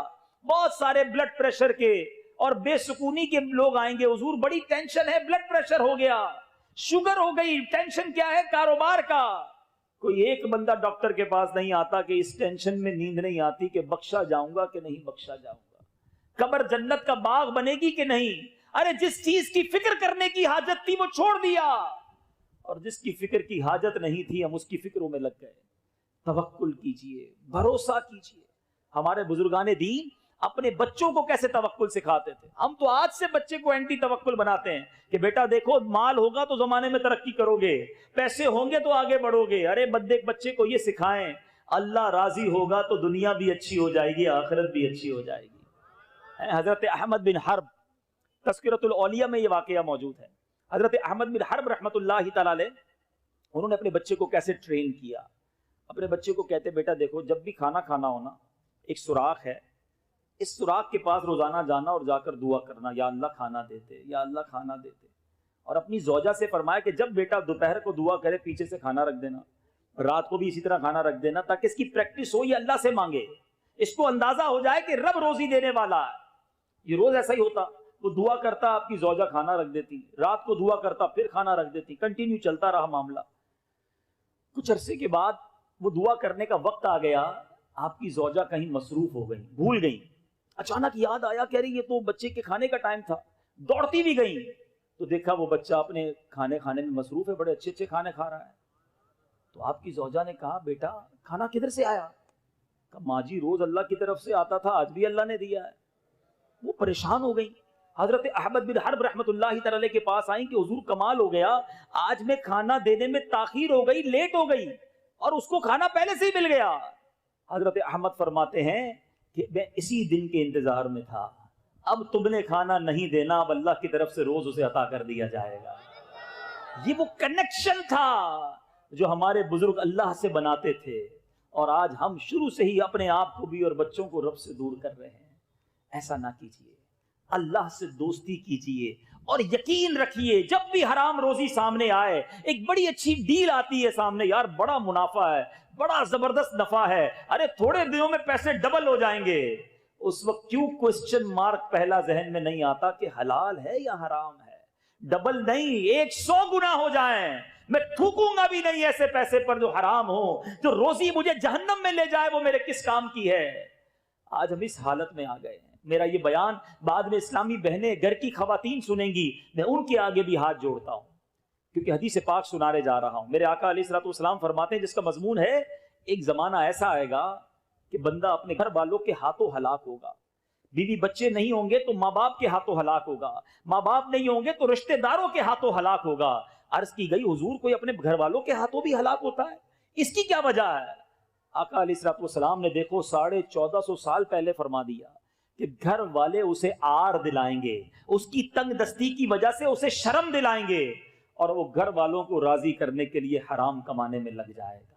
بہت سارے بلڈ پریشر کے اور بے سکونی کے لوگ آئیں گے، حضور بڑی ٹینشن ہے، بلڈ پریشر ہو گیا، شوگر ہو گئی، ٹینشن کیا ہے؟ کاروبار کا۔ کوئی ایک بندہ ڈاکٹر کے پاس نہیں آتا کہ اس ٹینشن میں نیند نہیں آتی کہ بخشا جاؤں گا کہ نہیں بخشا جاؤں گا، قبر جنت کا باغ بنے گی کہ نہیں۔ ارے جس چیز کی فکر کرنے کی حاجت تھی وہ چھوڑ دیا، اور جس کی فکر کی حاجت نہیں تھی ہم اس کی فکروں میں لگ گئے۔ توکل کیجئے، بھروسہ کیجئے۔ ہمارے بزرگان دین اپنے بچوں کو کیسے توکل سکھاتے تھے؟ ہم تو آج سے بچے کو اینٹی توکل بناتے ہیں کہ بیٹا دیکھو مال ہوگا تو زمانے میں ترقی کرو گے، پیسے ہوں گے تو آگے بڑھو گے۔ ارے بچے کو یہ سکھائیں اللہ راضی ہوگا تو دنیا بھی اچھی ہو جائے گی، آخرت بھی اچھی ہو جائے گی۔ حضرت احمد بن حرب، تذکرۃ الاولیاء میں یہ واقعہ موجود ہے۔ حضرت احمد بن حرب رحمۃ اللہ تعالی علیہ، انہوں نے اپنے بچے کو کیسے ٹرین کیا۔ اپنے بچے کو کہتے بیٹا دیکھو جب بھی کھانا کھانا ہونا، ایک سوراخ ہے، اس سوراخ کے پاس روزانہ جانا اور جا کر دعا کرنا، یا اللہ کھانا دیتے، یا اللہ کھانا دیتے۔ اور اپنی زوجہ سے فرمایا کہ جب بیٹا دوپہر کو دعا کرے پیچھے سے کھانا رکھ دینا، رات کو بھی اسی طرح کھانا رکھ دینا، تاکہ اس کی پریکٹس ہو، یہ اللہ سے مانگے، اس کو اندازہ ہو جائے کہ رب روزی دینے والا ہے۔ یہ روز ایسا ہی ہوتا، وہ دعا کرتا، آپ کی زوجہ کھانا رکھ دیتی، رات کو دعا کرتا پھر کھانا رکھ دیتی، کنٹینیو چلتا رہا معاملہ۔ کچھ عرصے کے بعد وہ دعا کرنے کا وقت آ گیا، آپ کی زوجہ کہیں مصروف ہو گئی، بھول گئی۔ اچانک یاد آیا کہ ارے یہ تو بچے کے کھانے کا ٹائم تھا، دوڑتی بھی گئی تو دیکھا وہ بچہ اپنے کھانے میں مصروف ہے، بڑے اچھے کھانے کھا رہا ہے۔ تو آپ کی زوجہ نے کہا بیٹا کھانا کدھر سے آیا؟ کہا ماں جی روز اللہ کی طرف سے آتا تھا، آج بھی اللہ نے دیا ہے۔ وہ پریشان ہو گئی، حضرت احمد بن حرب رحمۃ اللہ تعالی کے پاس آئیں کہ حضور کمال ہو گیا، آج میں کھانا دینے میں تاخیر ہو گئی، لیٹ ہو گئی، اور اس کو کھانا پہلے سے ہی مل گیا۔ حضرت احمد فرماتے ہیں کہ میں اسی دن کے انتظار میں تھا، اب تم نے کھانا نہیں دینا، اب اللہ کی طرف سے روز اسے عطا کر دیا جائے گا۔ یہ وہ کنیکشن تھا جو ہمارے بزرگ اللہ سے بناتے تھے، اور آج ہم شروع سے ہی اپنے آپ کو بھی اور بچوں کو رب سے دور کر رہے ہیں۔ ایسا نہ کیجیے، اللہ سے دوستی کیجیے، اور یقین رکھیے جب بھی حرام روزی سامنے آئے، ایک بڑی اچھی ڈیل آتی ہے سامنے، یار بڑا منافع ہے، بڑا زبردست نفع ہے، ارے تھوڑے دنوں میں پیسے ڈبل ہو جائیں گے، اس وقت کیوں کوسچن مارک پہلا ذہن میں نہیں آتا کہ حلال ہے یا حرام ہے؟ ڈبل نہیں، 100 گنا ہو جائیں، میں تھوکوں گا بھی نہیں ایسے پیسے پر جو حرام ہو، جو روزی مجھے جہنم میں لے جائے وہ میرے کس کام کی ہے؟ آج ہم اس حالت میں آ گئے ہیں۔ میرا یہ بیان بعد میں اسلامی بہنیں، گھر کی خواتین سنیں گی، میں ان کے آگے بھی ہاتھ جوڑتا ہوں، کیونکہ حدیث پاک سنانے جا رہا ہوں۔ میرے آقا علیہ الصلوۃ والسلام فرماتے ہیں جس کا مضمون ہے ایک زمانہ ایسا آئے گا کہ بندہ اپنے گھر والوں کے ہاتھوں ہلاک ہوگا، بیوی بچے نہیں ہوں گے تو ماں باپ کے ہاتھوں ہلاک ہوگا، ماں باپ نہیں ہوں گے تو رشتہ داروں کے ہاتھوں ہلاک ہوگا۔ عرض کی گئی حضور کوئی اپنے گھر والوں کے ہاتھوں بھی ہلاک ہوتا ہے، اس کی کیا وجہ ہے؟ آقا علیہ الصلوۃ والسلام نے دیکھو 1450 سال پہلے فرما دیا کہ گھر والے اسے آر دلائیں گے، اس کی تنگ دستی کی وجہ سے اسے شرم دلائیں گے، اور وہ گھر والوں کو راضی کرنے کے لیے حرام کمانے میں لگ جائے گا۔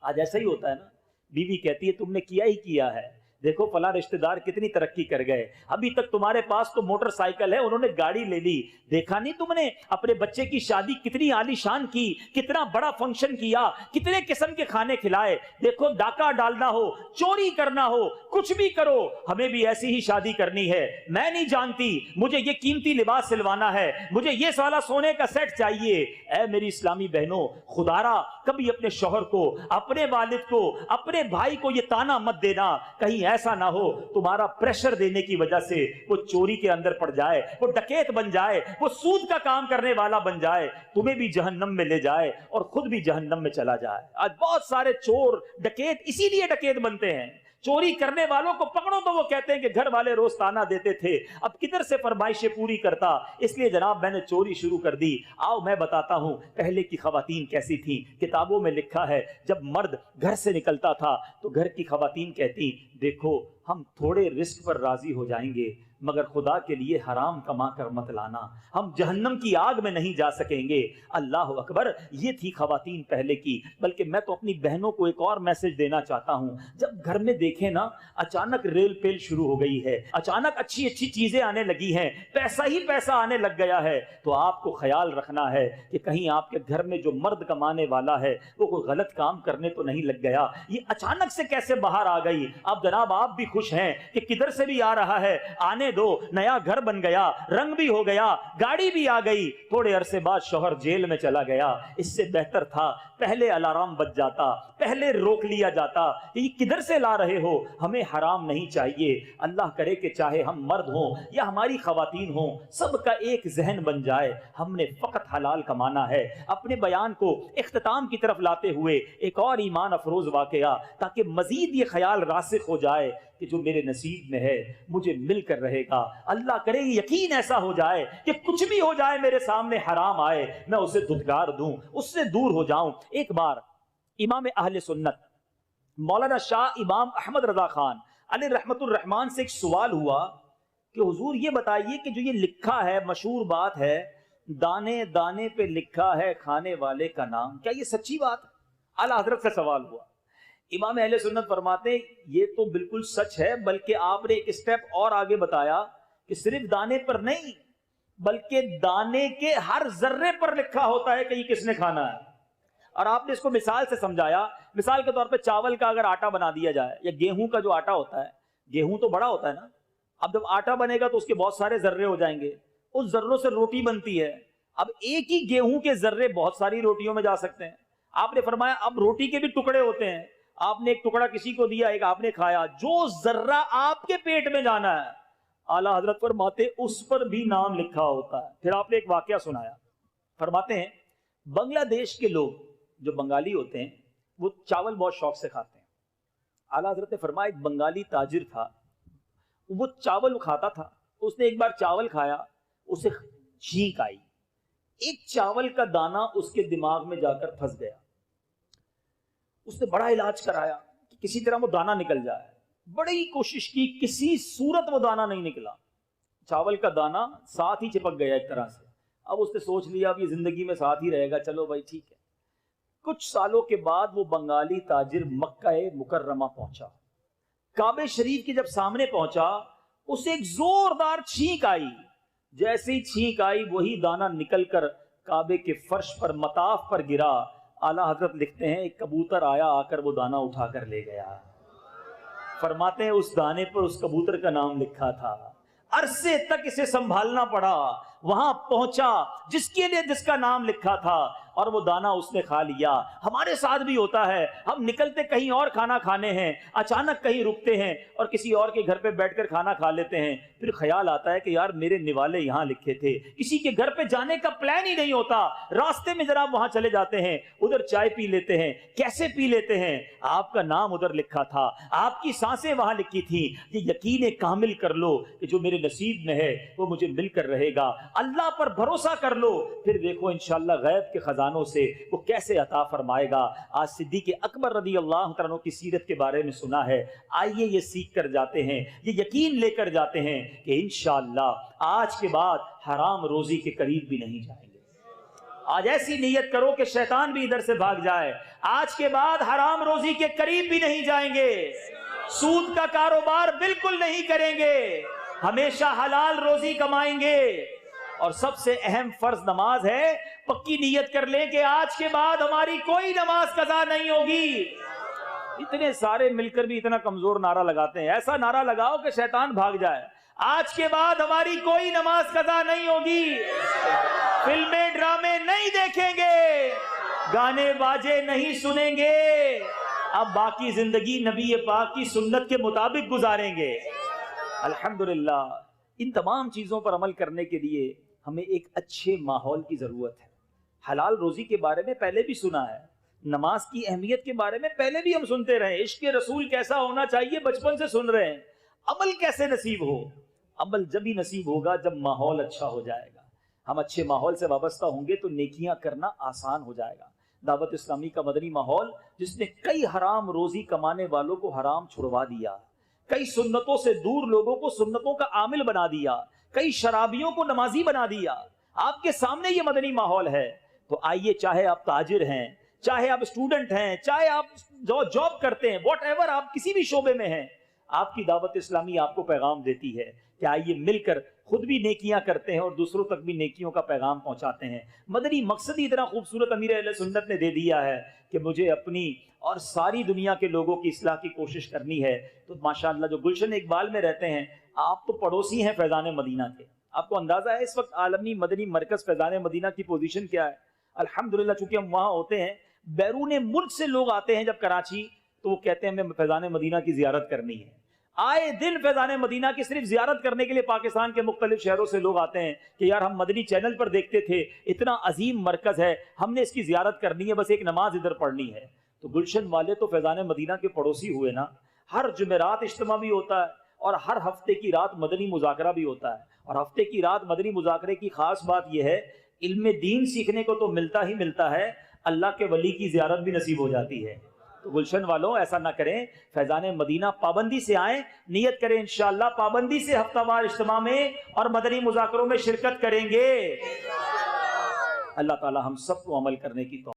آج ایسا ہی ہوتا ہے نا, بیوی کہتی ہے تم نے کیا ہی کیا ہے, دیکھو فلاں رشتہ دار کتنی ترقی کر گئے, ابھی تک تمہارے پاس تو موٹر سائیکل ہے, انہوں نے گاڑی لے لی, دیکھا نہیں تم نے اپنے بچے کی شادی کتنی عالی شان کی, کتنا بڑا فنکشن کیا, کتنے قسم کے کھانے کھلائے, دیکھو ڈاکہ ڈالنا ہو, چوری کرنا ہو, کچھ بھی کرو, ہمیں بھی ایسی ہی شادی کرنی ہے, میں نہیں جانتی مجھے یہ قیمتی لباس سلوانا ہے, مجھے یہ سالہ سونے کا سیٹ چاہیے. اے میری اسلامی بہنوں, خدارا کبھی اپنے شوہر کو, اپنے والد کو, اپنے بھائی کو یہ تانا مت دینا, کہیں ایسا نہ ہو تمہارا پریشر دینے کی وجہ سے وہ چوری کے اندر پڑ جائے, وہ ڈکیت بن جائے, وہ سود کا کام کرنے والا بن جائے, تمہیں بھی جہنم میں لے جائے اور خود بھی جہنم میں چلا جائے. آج بہت سارے چور ڈکیت اسی لیے ڈکیت بنتے ہیں, چوری کرنے والوں کو پکڑو تو وہ کہتے ہیں کہ گھر والے روز تانا دیتے تھے, اب کدھر سے فرمائشیں پوری کرتا, اس لیے جناب میں نے چوری شروع کر دی. آؤ میں بتاتا ہوں پہلے کی خواتین کیسی تھیں. کتابوں میں لکھا ہے جب مرد گھر سے نکلتا تھا تو گھر کی خواتین کہتی دیکھو ہم تھوڑے رزق پر راضی ہو جائیں گے مگر خدا کے لیے حرام کما کر مت لانا, ہم جہنم کی آگ میں نہیں جا سکیں گے. اللہ اکبر, یہ تھی خواتین پہلے کی. بلکہ میں تو اپنی بہنوں کو ایک اور میسج دینا چاہتا ہوں, جب گھر میں دیکھیں نا اچانک ریل پیل شروع ہو گئی ہے, اچانک اچھی اچھی چیزیں آنے لگی ہیں, پیسہ ہی پیسہ آنے لگ گیا ہے, تو آپ کو خیال رکھنا ہے کہ کہیں آپ کے گھر میں جو مرد کمانے والا ہے وہ کوئی غلط کام کرنے تو نہیں لگ گیا. یہ اچانک سے کیسے باہر آ گئی؟ اب جناب آپ بھی خوش ہیں کہ کدھر سے بھی آ رہا ہے, آنے دو, نیا گھر بن گیا, رنگ بھی ہو گیا, گاڑی بھی آ گئی, تھوڑے عرصے بعد شوہر جیل میں چلا گیا. اس سے بہتر تھا پہلے الارم بج جاتا, پہلے روک لیا جاتا کہ یہ کدھر سے لا رہے ہو, ہمیں حرام نہیں چاہیے. اللہ کرے کہ چاہے ہم مرد ہوں یا ہماری خواتین ہوں, سب کا ایک ذہن بن جائے ہم نے فقط حلال کمانا ہے. اپنے بیان کو اختتام کی طرف لاتے ہوئے ایک اور ایمان افروز واقعہ, تاکہ مزید یہ خیال راسخ ہو جائے کہ جو میرے نصیب میں ہے مجھے مل کر رہے گا. اللہ کرے یقین ایسا ہو جائے کہ کچھ بھی ہو جائے میرے سامنے حرام آئے میں اسے دھتکار دوں, اس سے دور ہو جاؤں. ایک بار امام اہل سنت مولانا شاہ امام احمد رضا خان علیہ رحمت الرحمان سے ایک سوال ہوا کہ حضور یہ بتائیے کہ جو یہ لکھا ہے, مشہور بات ہے, دانے دانے پہ لکھا ہے کھانے والے کا نام, کیا یہ سچی بات ہے؟ اعلیٰ حضرت سے سوال ہوا. امام اہل سنت فرماتے ہیں یہ تو بالکل سچ ہے, بلکہ آپ نے ایک اسٹیپ اور آگے بتایا کہ صرف دانے پر نہیں بلکہ دانے کے ہر ذرے پر لکھا ہوتا ہے کہ یہ کس نے کھانا ہے. اور آپ نے اس کو مثال سے سمجھایا. مثال کے طور پہ چاول کا اگر آٹا بنا دیا جائے, یا گیہوں کا جو آٹا ہوتا ہے, گیہوں تو بڑا ہوتا ہے نا, اب جب آٹا بنے گا تو اس کے بہت سارے ذرے ہو جائیں گے, اس ذروں سے روٹی بنتی ہے. اب ایک ہی گیہوں کے ذرے بہت ساری روٹیوں میں جا سکتے ہیں. آپ نے فرمایا اب روٹی کے بھی ٹکڑے ہوتے ہیں, آپ نے ایک ٹکڑا کسی کو دیا, ایک آپ نے کھایا, جو ذرہ آپ کے پیٹ میں جانا ہے اعلیٰ حضرت فرماتے اس پر بھی نام لکھا ہوتا ہے. پھر آپ نے ایک واقعہ سنایا, فرماتے ہیں بنگلہ دیش کے لوگ جو بنگالی ہوتے ہیں وہ چاول بہت شوق سے کھاتے ہیں. اعلیٰ حضرت نے فرمایا ایک بنگالی تاجر تھا, وہ چاول کھاتا تھا, اس نے ایک بار چاول کھایا, اسے چھینک آئی, ایک چاول کا دانہ اس کے دماغ میں جا کر پھنس گیا. اس نے بڑا علاج کرایا کہ کسی طرح وہ دانہ نکل جائے, بڑی کوشش کی, کسی صورت وہ دانہ نہیں نکلا. چاول کا دانہ ساتھ ہی چپک گیا ایک طرح سے. اب اس نے سوچ لیا اب یہ زندگی میں ساتھ ہی رہے گا, چلو بھائی ٹھیک ہے. کچھ سالوں کے بعد وہ بنگالی تاجر مکہ مکرمہ پہنچا. کعبہ شریف کے جب سامنے پہنچا اسے ایک زوردار چھینک آئی. جیسے ہی چھینک آئی وہی دانہ نکل کر کعبے کے فرش پر مطاف پر گرا. اعلیٰ حضرت لکھتے ہیں ایک کبوتر آیا, آ کر وہ دانہ اٹھا کر لے گیا. فرماتے ہیں اس دانے پر اس کبوتر کا نام لکھا تھا. عرصے تک اسے سنبھالنا پڑا, وہاں پہنچا جس کے لیے جس کا نام لکھا تھا, اور وہ دانہ اس نے کھا لیا. ہمارے ساتھ بھی ہوتا ہے, ہم نکلتے کہیں اور کھانا کھانے ہیں, اچانک کہیں رکتے ہیں اور کسی اور کے گھر پہ بیٹھ کر کھانا کھا لیتے ہیں. پھر خیال آتا ہے کہ یار میرے نوالے یہاں لکھے تھے. کسی کے گھر پہ جانے کا پلان ہی نہیں ہوتا, راستے میں جناب وہاں چلے جاتے ہیں, ادھر چائے پی لیتے ہیں. کیسے پی لیتے ہیں؟ آپ کا نام ادھر لکھا تھا, آپ کی سانسیں وہاں لکھی تھی. یہ یقین کامل کر لو کہ جو میرے نصیب میں ہے وہ مجھے مل کر رہے گا. اللہ پر بھروسہ کر لو, پھر دیکھو انشاءاللہ غیب کے خزانوں سے وہ کیسے عطا فرمائے گا. آج صدیق اکبر رضی اللہ عنہ کی سیرت کے بارے میں سنا ہے. آئیے یہ سیکھ کر جاتے ہیں, یہ یقین لے کر جاتے ہیں کہ انشاءاللہ آج کے بعد حرام روزی کے قریب بھی نہیں جائیں گے. آج ایسی نیت کرو کہ شیطان بھی ادھر سے بھاگ جائے. آج کے بعد حرام روزی کے قریب بھی نہیں جائیں گے, سود کا کاروبار بالکل نہیں کریں گے, ہمیشہ حلال روزی کمائیں گے. اور سب سے اہم فرض نماز ہے. پکی نیت کر لیں کہ آج کے بعد ہماری کوئی نماز قضا نہیں ہوگی. اتنے سارے مل کر بھی اتنا کمزور نعرہ لگاتے ہیں. ایسا نعرہ لگاؤ کہ شیطان بھاگ جائے. آج کے بعد ہماری کوئی نماز قضا نہیں ہوگی, فلمیں ڈرامے نہیں دیکھیں گے, گانے باجے نہیں سنیں گے, اب باقی زندگی نبی پاک کی سنت کے مطابق گزاریں گے. الحمدللہ. ان تمام چیزوں پر عمل کرنے کے لیے ہمیں ایک اچھے ماحول کی ضرورت ہے. حلال روزی کے بارے میں پہلے بھی سنا ہے, نماز کی اہمیت کے بارے میں پہلے بھی ہم سنتے رہے, عشق رسول کیسا ہونا چاہیے بچپن سے سن رہے ہیں. عمل کیسے نصیب ہو؟ عمل جب ہی نصیب ہوگا جب ماحول اچھا ہو جائے گا. ہم اچھے ماحول سے وابستہ ہوں گے تو نیکیاں کرنا آسان ہو جائے گا. دعوت اسلامی کا مدنی ماحول جس نے کئی حرام روزی کمانے والوں کو حرام چھڑوا دیا, کئی سنتوں سے دور لوگوں کو سنتوں کا عامل بنا دیا, کئی شرابیوں کو نمازی بنا دیا. آپ کے سامنے یہ مدنی ماحول ہے. تو آئیے, چاہے آپ تاجر ہیں, چاہے آپ اسٹوڈنٹ ہیں, چاہے آپ جو جاب کرتے ہیں, واٹ ایور آپ کسی بھی شعبے میں ہیں, آپ کی دعوت اسلامی آپ کو پیغام دیتی ہے کہ آئیے مل کر خود بھی نیکیاں کرتے ہیں اور دوسروں تک بھی نیکیوں کا پیغام پہنچاتے ہیں. مدنی مقصد ہی اتنا خوبصورت امیر اہل سنت نے دے دیا ہے کہ مجھے اپنی اور ساری دنیا کے لوگوں کی اصلاح کی کوشش کرنی ہے. تو ماشاءاللہ جو گلشن اقبال میں رہتے ہیں, آپ تو پڑوسی ہیں فیضان مدینہ کے. آپ کو اندازہ ہے اس وقت عالمی مدنی مرکز فیضان مدینہ کی پوزیشن کیا ہے؟ الحمدللہ. چونکہ ہم وہاں ہوتے ہیں, بیرون ملک سے لوگ آتے ہیں جب کراچی, تو وہ کہتے ہیں ہمیں فیضان مدینہ کی زیارت کرنی ہے. آئے دن فیضان مدینہ کی صرف زیارت کرنے کے لیے پاکستان کے مختلف شہروں سے لوگ آتے ہیں کہ یار ہم مدنی چینل پر دیکھتے تھے, اتنا عظیم مرکز ہے, ہم نے اس کی زیارت کرنی ہے, بس ایک نماز ادھر پڑھنی ہے. تو گلشن والے تو فیضان مدینہ کے پڑوسی ہوئے نا. ہر جمعرات اجتماع بھی ہوتا ہے اور ہر ہفتے کی رات مدنی مذاکرہ بھی ہوتا ہے. اور ہفتے کی رات مدنی مذاکرے کی خاص بات یہ ہے, علم دین سیکھنے کو تو ملتا ہی ملتا ہے, اللہ کے ولی کی زیارت بھی نصیب ہو جاتی ہے. تو گلشن والوں ایسا نہ کریں, فیضان مدینہ پابندی سے آئیں, نیت کریں انشاءاللہ پابندی سے ہفتہ وار اجتماع میں اور مدنی مذاکروں میں شرکت کریں گے. اللہ تعالی ہم سب کو عمل کرنے کی توفیق